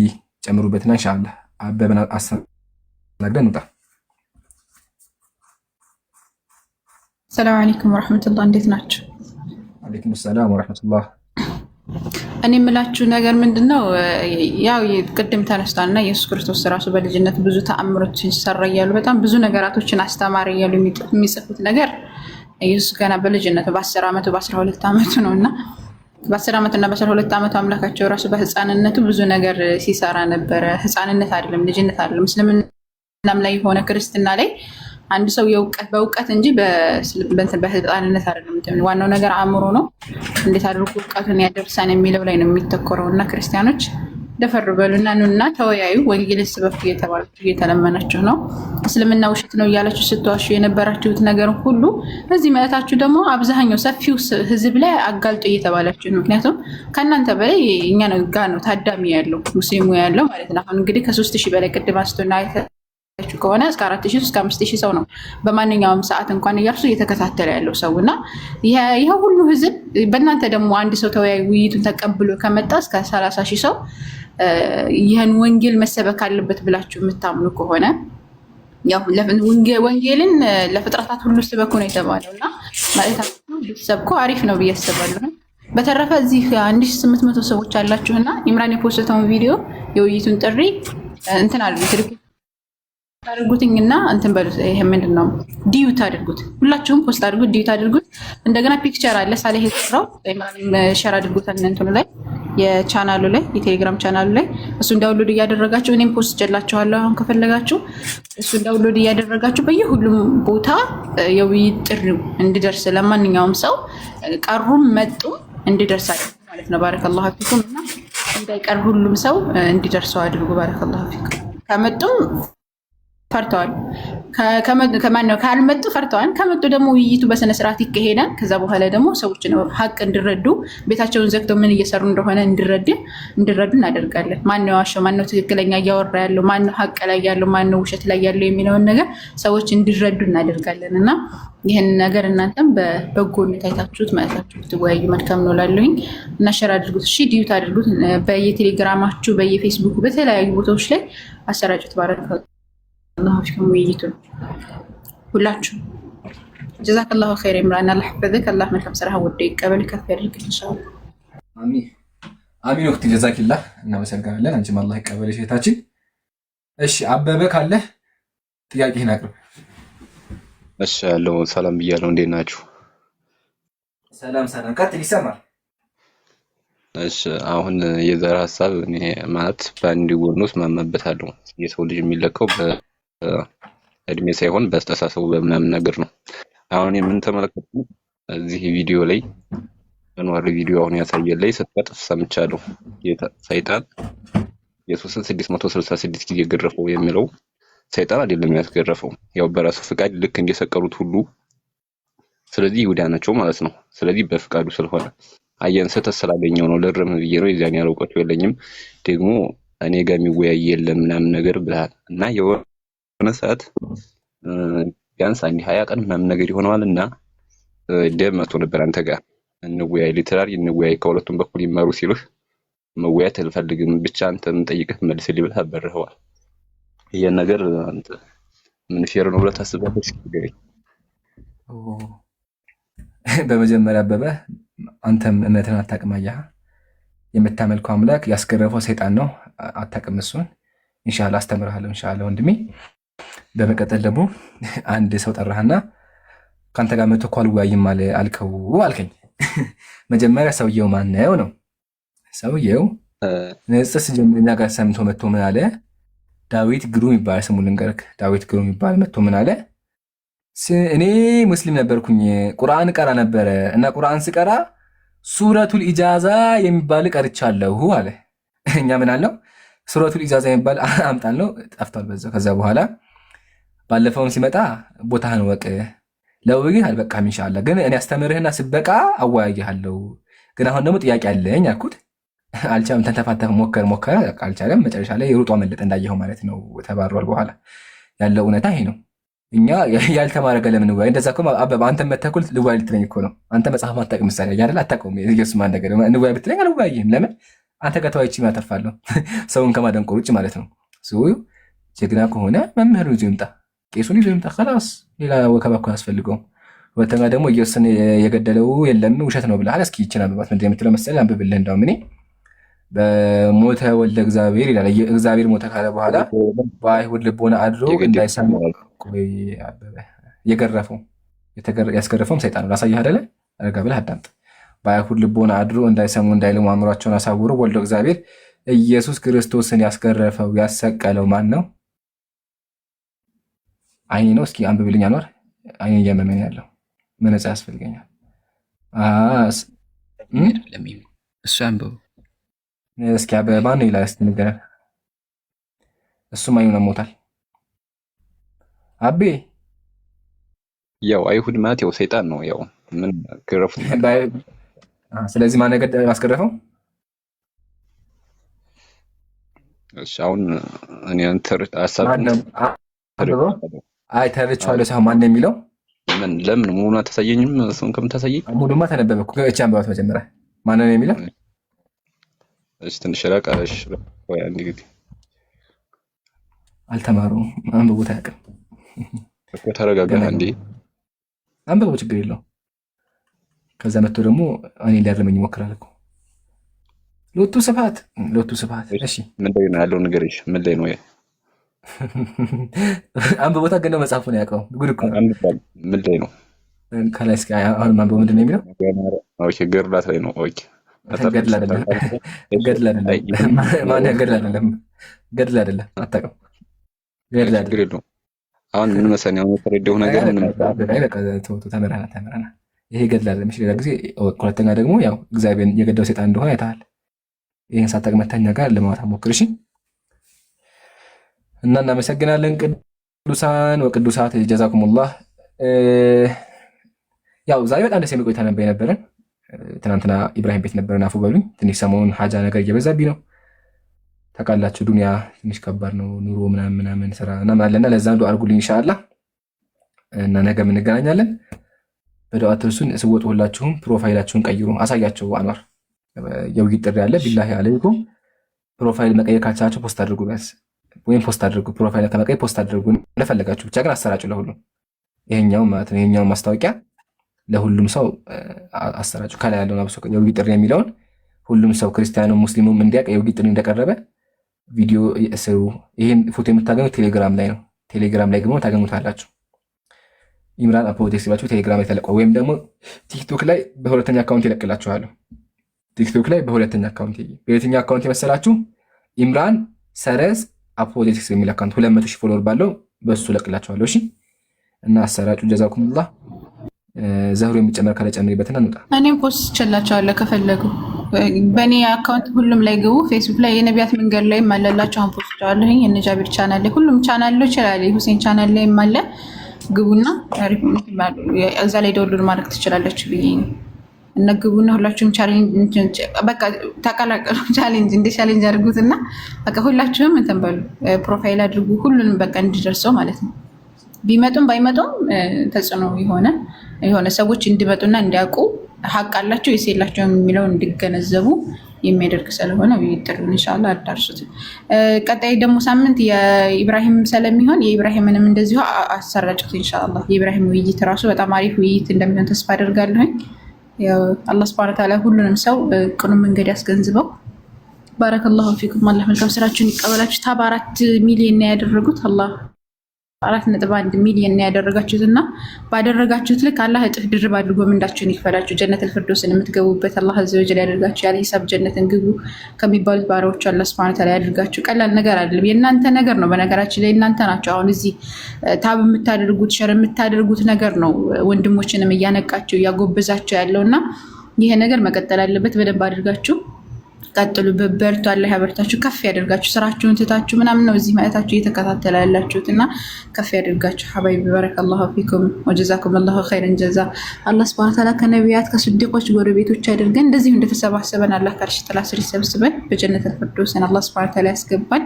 ጨምሩበትና ኢንሻአላህ አበበን አስተናግደን እንውጣ። ሰላም አለይኩም ወራህመቱላህ። እንዴት ናቸው? አለይኩም ሰላም ወራህመቱላህ። እኔ የምላችሁ ነገር ምንድን ነው? ያው ቅድም ተነስቷል እና ኢየሱስ ክርስቶስ ራሱ በልጅነት ብዙ ተአምሮችን ሰራ እያሉ በጣም ብዙ ነገራቶችን አስተማሪ እያሉ የሚጽፉት ነገር ኢየሱስ ገና በልጅነቱ በ10 ዓመቱ በ12 ዓመቱ ነው እና በ10 ዓመትና በ12 ዓመቱ አምላካቸው ራሱ በህፃንነቱ ብዙ ነገር ሲሰራ ነበረ። ህፃንነት አይደለም ልጅነት አይደለም። እስልምናም ላይ የሆነ ክርስትና ላይ አንድ ሰው በእውቀት እንጂ በህፃንነት አይደለም። ዋናው ነገር አእምሮ ነው። እንዴት አድርጎ እውቀቱን ያደርሳን የሚለው ላይ ነው የሚተኮረው እና ክርስቲያኖች ደፈር በሉና ኑና ተወያዩ። ወንጌልን ስበኩ እየተባላችሁ እየተለመናችሁ ነው። እስልምና ውሸት ነው እያላችሁ ስትዋሹ የነበራችሁት ነገር ሁሉ በዚህ መእታችሁ ደግሞ አብዛኛው ሰፊው ህዝብ ላይ አጋልጦ እየተባላችሁ ነው። ምክንያቱም ከእናንተ በላይ እኛ ጋ ነው ታዳሚ ያለው ሙስሊሙ ያለው ማለት ነው። አሁን እንግዲህ ከ3000 በላይ ቅድም አንስቶና ከሆነ እስከ 4000 እስከ 5000 ሰው ነው በማንኛውም ሰዓት እንኳን እያርሱ እየተከታተለ ያለው ሰው እና ይሄ ሁሉ ህዝብ በእናንተ ደግሞ አንድ ሰው ተወያይ ውይይቱን ተቀብሎ ከመጣ እስከ 30,000 ሰው ይህን ወንጌል መሰበክ አለበት ብላችሁ የምታምኑ ከሆነ ያው ወንጌልን ለፍጥረታት ሁሉ ስበኩ ነው የተባለው እና ማለታችሁ ልትሰብኩ አሪፍ ነው ብዬ አስባለሁ። በተረፈ እዚህ 1800 ሰዎች አላችሁና ኢምራን የፖስተውን ቪዲዮ የውይይቱን ጥሪ እንትን አድርጉትኝና እንትን በሉት። ይሄ ምንድን ነው? ዲዩት አድርጉት። ሁላችሁም ፖስት አድርጉት፣ ዲዩት አድርጉት። እንደገና ፒክቸር አለ ሳሌህ የተሰራው ሼር አድርጉት እንትኑ ላይ የቻናሉ ላይ የቴሌግራም ቻናሉ ላይ እሱን ዳውንሎድ እያደረጋችሁ እኔም ፖስት ጀላችኋለሁ። አሁን ከፈለጋችሁ እሱን ዳውንሎድ እያደረጋችሁ በየሁሉም ቦታ የውይይት ጥሪው እንዲደርስ ለማንኛውም ሰው ቀሩም መጡም እንዲደርስ አድርጉ ማለት ነው። ባረከላሁ ፊኩም እና እንዳይቀር ሁሉም ሰው እንዲደርሰው አድርጉ። ባረከላሁ ፊኩም። ከመጡም ፈርተዋል፣ ካልመጡ ፈርተዋል። ከመጡ ደግሞ ውይይቱ በስነ ስርዓት ይካሄዳል። ከዛ በኋላ ደግሞ ሰዎች ሀቅ እንዲረዱ ቤታቸውን ዘግተው ምን እየሰሩ እንደሆነ እንዲረዱ እናደርጋለን። ማነው ዋሸው፣ ማነው ትክክለኛ እያወራ ያለው፣ ማነው ሀቅ ላይ ያለው፣ ማነው ውሸት ላይ ያለው የሚለውን ነገር ሰዎች እንዲረዱ እናደርጋለን እና ይህን ነገር እናንተም በበጎነት አይታችሁት ማለታችሁ ትወያዩ መልካም ነው ላለሁኝ እና ሸር አድርጉት። እሺ ዲዩት አድርጉት። በየቴሌግራማችሁ በየፌስቡክ በተለያዩ ቦታዎች ላይ አሰራጩት። ባረከ الله فيكم ويجيتون ሁላችሁ جزاك الله خير إمران الله يحفظك الله መልካም ስራ ወደይ ቀበል ከፍ ያድርግልህ ኢንሻአላህ አሚን አሚን ወቅት ጀዛኪላህ እናመሰግናለን አንቺም አላህ ይቀበልሽ እህታችን እሺ አበበ ካለ ጥያቄህን አቅርብ እሺ ያለው ሰላም ብያለሁ እንዴት ናችሁ ሰላም ቀጥል ይሰማል እሺ አሁን የዘር ሐሳብ እኔ ማለት በአንድ ጎን ውስጥ ማመበታለሁ የሰው ልጅ የሚለካው እድሜ ሳይሆን በስተሳሰቡ በምናምን ነገር ነው። አሁን የምንተመለከተው እዚህ ቪዲዮ ላይ አንዋር ቪዲዮ አሁን ያሳየን ላይ ስትቀጥፍ ሰምቻለሁ። ሰይጣን ኢየሱስን 666 ጊዜ ገረፈው የሚለው ሰይጣን አይደለም ያስገረፈው፣ ያው በራሱ ፍቃድ ልክ እንደሰቀሉት ሁሉ። ስለዚህ ይሁዳ ናቸው ማለት ነው። ስለዚህ በፍቃዱ ስለሆነ አየን ስህተት ስላገኘው ነው ለርም ብዬ ነው የዚያን ያለው እውቀቱ የለኝም። ደግሞ እኔ ጋር የሚወያይ የለም ምናምን ነገር ብለሃል እና የሆነ ሰዓት ቢያንስ 20 ቀን ምናምን ነገር ይሆነዋል እና ደም መጥቶ ነበር አንተ ጋር እንወያይ ሊተራሪ እንወያይ ከሁለቱም በኩል ይማሩ ሲሉህ መወያየት አልፈልግም ብቻ አንተ ምን ጠይቀህ መልስልኝ ብለህ አበረኸዋል። ይሄን ነገር አንተ ምን ፌር ነው ብለህ ታስባለህ? እስኪ በመጀመሪያ አበበ አንተም እምነትን አታውቅም። አየህ የምታመልከው አምላክ ያስገረፈው ሰይጣን ነው። አታውቅም እሱን። ኢንሻአላህ አስተምርሃለሁ ኢንሻአላህ ወንድሜ። በመቀጠል ደግሞ አንድ ሰው ጠራህና ካንተ ጋር መጥቶ አልወያይም አልከው አልከኝ። መጀመሪያ ሰውየው ማነው ነው? ሰውየው ነጽስ ጀምኛ ጋር ሰምቶ መጥቶ ምን አለ? ዳዊት ግሩም ይባላል። ስሙ ልንገርክ፣ ዳዊት ግሩም ይባላል። መጥቶ ምን አለ? እኔ ሙስሊም ነበርኩኝ ቁርአን ቀራ ነበረ እና ቁርአን ስቀራ ሱረቱል ኢጃዛ የሚባል ቀርቻለሁ አለ። እኛ ምን አልነው? ሱረቱል ኢጃዛ የሚባል አምጣን ነው ጠፍቷል በዛው። ከዛ በኋላ ባለፈውም ሲመጣ ቦታህን ወቅ ለውይይት አልበቃም ኢንሻአላህ፣ ግን እኔ አስተምርህና ስበቃ አወያይሃለሁ። ግን አሁን ደግሞ ጥያቄ አለኝ አልኩት። አልቻለም። ተንተፋተፈ፣ ሞከረ፣ አልቻለም። መጨረሻ ላይ የሩጦ መለጠ እንዳየኸው ማለት ነው። ተባሯል። በኋላ ያለው እውነታ ይሄ ነው። እኛ ያልተማረ ገለ ምን ወይ እንደዛ እኮ አበባ አንተ መተኩል ልዋይ ልትለኝ እኮ ነው። አንተ መጽሐፍ ማታውቅ ምሳሌ አይደል? አታውቀውም። ኢየሱስ ማን ነገር ንዋይ ብትለኝ አልዋይም። ለምን አንተ ከተዋይቺ ማተርፋለሁ ሰውን ከማደንቆር ውጭ ማለት ነው። ሰው ጀግና ከሆነ መምህሩ ይዞ ይምጣ፣ ቄሱን ይዞ ይምጣ። خلاص ሌላ ወከባ እኮ አያስፈልገውም። ሁለተኛ ደግሞ ኢየሱስን የገደለው የለም ውሸት ነው ብለሃል። እስኪ ይችን አንብባት። ምንድን የምትለው መሰለህ? አንብብልህ። እንደውም እኔ በሞተ ወልደ እግዚአብሔር ይላል። እግዚአብሔር ሞተ ካለ በኋላ በአይሁድ ልቦና አድሮ እንዳይሰሙ የገረፈው ያስገረፈውም ሰይጣን ነው። ላሳየህ አይደለ? ረጋ ብለህ አዳምጥ። በአይሁድ ልቦና አድሮ እንዳይሰሙ እንዳይልሙ አእምሯቸውን አሳውሮ ወልደ እግዚአብሔር ኢየሱስ ክርስቶስን ያስገረፈው ያሰቀለው ማን ነው? አይኔ ነው። እስኪ አንብብልኝ አኗር። አይኔ እያመመኝ ያለው መነጽር ያስፈልገኛል። እሱ አንብቡ እስኪ በማን ነው ይላል? እስኪ ንገረን። እሱም አይኑን አሞታል። አቤ ያው አይሁድ ማለት ያው ሰይጣን ነው። ያው ምን ገረፉት? ስለዚህ ማን ያስገረፈው? እሺ አሁን እኔ ሀሳብ ተርቼዋለሁ ሳይሆን ማን ነው የሚለው? ለምን ሙሉን አታሳየኝም? እሱን ከምታሳየኝ ሙሉማ ተነበበ እኮ። እቺ አንብባት መጀመሪያ። ማን ነው የሚለው? እሺ ትንሽ ራቅ። እሺ ወይ አንድ ጊዜ አልተማሩም። አንብቡት አያውቅም እኮ። ተረጋጋ እንዴ። አንብቡ፣ ችግር የለው። ከዛ መጥቶ ደግሞ እኔ ሊያርመኝ ይሞክራል እኮ። ሎቱ ስብሐት፣ ሎቱ ስብሐት። እሺ ምን ላይ ነው ያለው ነገር? እሺ ምን ላይ ነው? አንብቦታ ግን መጽሐፉን ያውቀው። ጉድ እኮ ነው። ምን ላይ ነው? ከላይ እስኪ አሁን አንብቦ ምንድን ነው የሚለው? ኦኬ ገድላት ላይ ነው። ኦኬ ገድል አይደለም፣ ገድል አይደለም። ማን ገድል አይደለም፣ ገድል አይደለም። አታውቅም። ገድል አይደለም። አሁን ምን መሰለኝ አሁን የተረዳው ነገር ምን ተምረናል። ይሄ ገድል አይደለም። እሺ ሌላ ጊዜ። ሁለተኛ ደግሞ ያው እግዚአብሔር የገደለው ሰይጣን እንደሆነ አይተሃል። ይሄን ሳታውቅ መተኛ ጋር ለማውራት ሞክር። እሺ እና እናመሰግናለን ቅዱሳን ወቅዱሳት ጀዛኩሙላህ። ያው ዛሬ በጣም ደስ የሚል ቆይታ ነበር የነበረን። ትናንትና ኢብራሂም ቤት ነበረን። አፉ በሉኝ፣ ትንሽ ሰሞኑን ሀጃ ነገር እየበዛብኝ ነው ታውቃላችሁ። ዱንያ ትንሽ ከባድ ነው፣ ኑሮ ምናምን ስራ እና ማለና ለዛ ዱአ አድርጉልኝ ኢንሻአላህ። እና ነገ እንገናኛለን። በዱአ ትርሱን። ስወጡ ሁላችሁም ፕሮፋይላችሁን ቀይሩ። አሳያቸው አንዋር የውይይት ጥሪ አለ። ቢላሂ አለይኩም ፕሮፋይል መቀየር ካልቻላችሁ ፖስት አድርጉ ቢያንስ፣ ወይም ፖስት አድርጉ። ፕሮፋይል ከመቀየር ፖስት አድርጉ እንደፈለጋችሁ፣ ብቻ ግን አሰራጩ ለሁሉም። ይሄኛው ማለት ነው ይሄኛው ማስታወቂያ ለሁሉም ሰው አሰራጩ። ከላይ ያለውን አብሶ የውይይት ጥሪ የሚለውን ሁሉም ሰው ክርስቲያኑ ሙስሊሙም እንዲያውቅ የውይይት ጥሪ እንደቀረበ ቪዲዮ ስሩ። ይህን ፎቶ የምታገኙት ቴሌግራም ላይ ነው። ቴሌግራም ላይ ደግሞ ታገኙታላችሁ። ኢምራን አፖቴክስ ባችሁ ቴሌግራም ላይ ተለቀው፣ ወይም ደግሞ ቲክቶክ ላይ በሁለተኛ አካውንት ይለቅላችኋለሁ። ቲክቶክ ላይ በሁለተኛ አካውንት፣ በየትኛው አካውንት የመሰላችሁ? ኢምራን ሰረዝ አፖቴክስ የሚል አካውንት 200,000 ፎሎወር ባለው በሱ ለቅላችኋለሁ። እሺ እና አሰራጩ። ጀዛኩሙላህ። ዘህሩ የሚጨመር ካለ ጨምሪበትና እንውጣ። እኔም ፖስት ችላቸዋለሁ ከፈለጉ በእኔ አካውንት ሁሉም ላይ ግቡ። ፌስቡክ ላይ የነቢያት መንገድ ላይ አለላቸው። አሁን ፖስት ቻለሁኝ። የነጃቢር ቻናል ላይ ሁሉም ቻናል ላይ ይችላል። ሁሴን ቻናል ላይ አለ። ግቡና እዛ ላይ ዳውንሎድ ማድረግ ትችላላችሁ ብዬ ነው። እና ግቡና ሁላችሁም ቻሌንጅ በቃ ተቀላቀሉ። ቻሌንጅ እንደ ቻሌንጅ አድርጉትና በቃ ሁላችሁም እንትን በሉ፣ ፕሮፋይል አድርጉ። ሁሉንም በቃ እንዲደርሰው ማለት ነው። ቢመጡም ባይመጡም ተጽዕኖ የሆነ ሰዎች እንዲመጡና እንዲያውቁ ሀቅ አላቸው ወይስ የላቸውም የሚለው እንዲገነዘቡ የሚያደርግ ስለሆነ ይጥሩ። ኢንሻአላህ አዳርሱት። ቀጣይ ደግሞ ሳምንት የኢብራሂም ስለሚሆን የኢብራሂምንም እንደዚሁ አሰራጩት ኢንሻአላህ። የኢብራሂም ውይይት ራሱ በጣም አሪፍ ውይይት እንደሚሆን ተስፋ አደርጋለሁኝ። ያው አላህ Subhanahu Wa Ta'ala ሁሉንም ሰው ቅኑ መንገድ ያስገንዝበው። ባረከላሁ ፊኩም። አላህ መልካም ስራችሁን ይቀበላችሁ። ታባ 4 ሚሊዮን ነው ያደረጉት። አላህ 4.1 ሚሊዮን ነው ያደረጋችሁት እና ባደረጋችሁት ልክ አላህ እጥፍ ድርብ አድርጎ ምንዳችሁን ይክፈላችሁ። ጀነተል ፊርደውስን የምትገቡበት አላህ አዘ ወጀል ያደርጋችሁ። ያለ ሂሳብ ጀነትን ግቡ ከሚባሉት ባሪያዎች አላህ Subhanahu Wa Ta'ala ያደርጋችሁ። ቀላል ነገር አይደለም፣ የእናንተ ነገር ነው። በነገራችን ላይ እናንተ ናችሁ አሁን እዚህ ታብ የምታደርጉት ሸር የምታደርጉት ነገር ነው ወንድሞችንም እያነቃችሁ እያጎበዛችሁ ያለውና ይሄ ነገር መቀጠል አለበት። በደንብ አድርጋችሁ ቀጥሉበት። በርቱ። አላህ ያበርታችሁ፣ ከፍ ያደርጋችሁ። ስራችሁን ትታችሁ ምናምን ነው እዚህ ማለታችሁ እየተከታተለ ያላችሁት እና ከፍ ያደርጋችሁ። ሐባይቢ ባረከላሁ ፊኩም ወጀዛኩም አላሁ ኸይረን ጀዛ። አላህ Subhanahu Wa Ta'ala ከነቢያት ከስዲቆች ጎረቤቶች አድርገን እንደዚሁ እንደተሰባሰበን አላህ ከርሽ ጥላ ስር ይሰብስበን። በጀነተል ፊርደውስን አላህ Subhanahu Wa Ta'ala ያስገባን።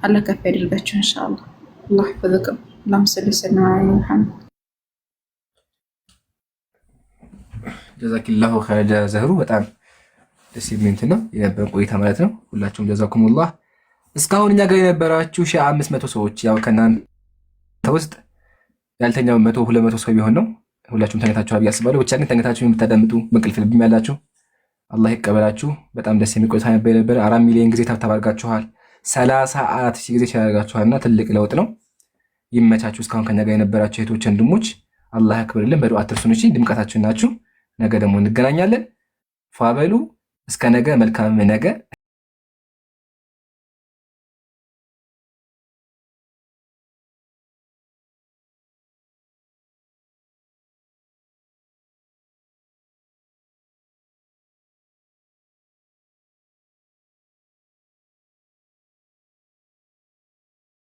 አላህ ከፍ ያደርጋችሁ ኢንሻአላህ። አላህ ይፈዘከም። اللهم صل وسلم على محمد። ጀዛኪላሁ ኸይረ ዘህሩ። በጣም ደስ የሚል ነው የነበረን ቆይታ ማለት ነው። ሁላችሁም ጀዛኩሙላህ። እስካሁን እኛ ጋር የነበራችሁ 1500 ሰዎች፣ ያው ከእናንተ ውስጥ ያልተኛው 100-200 ሰው ቢሆን ነው ሁላችሁም ተኝታችኋል ብዬ አስባለሁ። ብቻ ግን ተኝታችሁ የምታዳምጡ በእንቅልፍ ልብም ያላችሁ አላህ ይቀበላችሁ። በጣም ደስ የሚል ቆይታ ነበር። 4 ሚሊዮን ጊዜ ታብታብ አድርጋችኋል። 34 ሺህ ጊዜ ሼር አድርጋችኋልና ትልቅ ለውጥ ነው። ይመቻችሁ። እስካሁን ከኛ ጋር የነበራችሁ እህቶች ወንድሞች አላህ ያክብርልን። በዱዓ አትርሱን። እሺ ድምቀታችን ናችሁ። ነገ ደግሞ እንገናኛለን። ፏበሉ። እስከ ነገ መልካም ነገ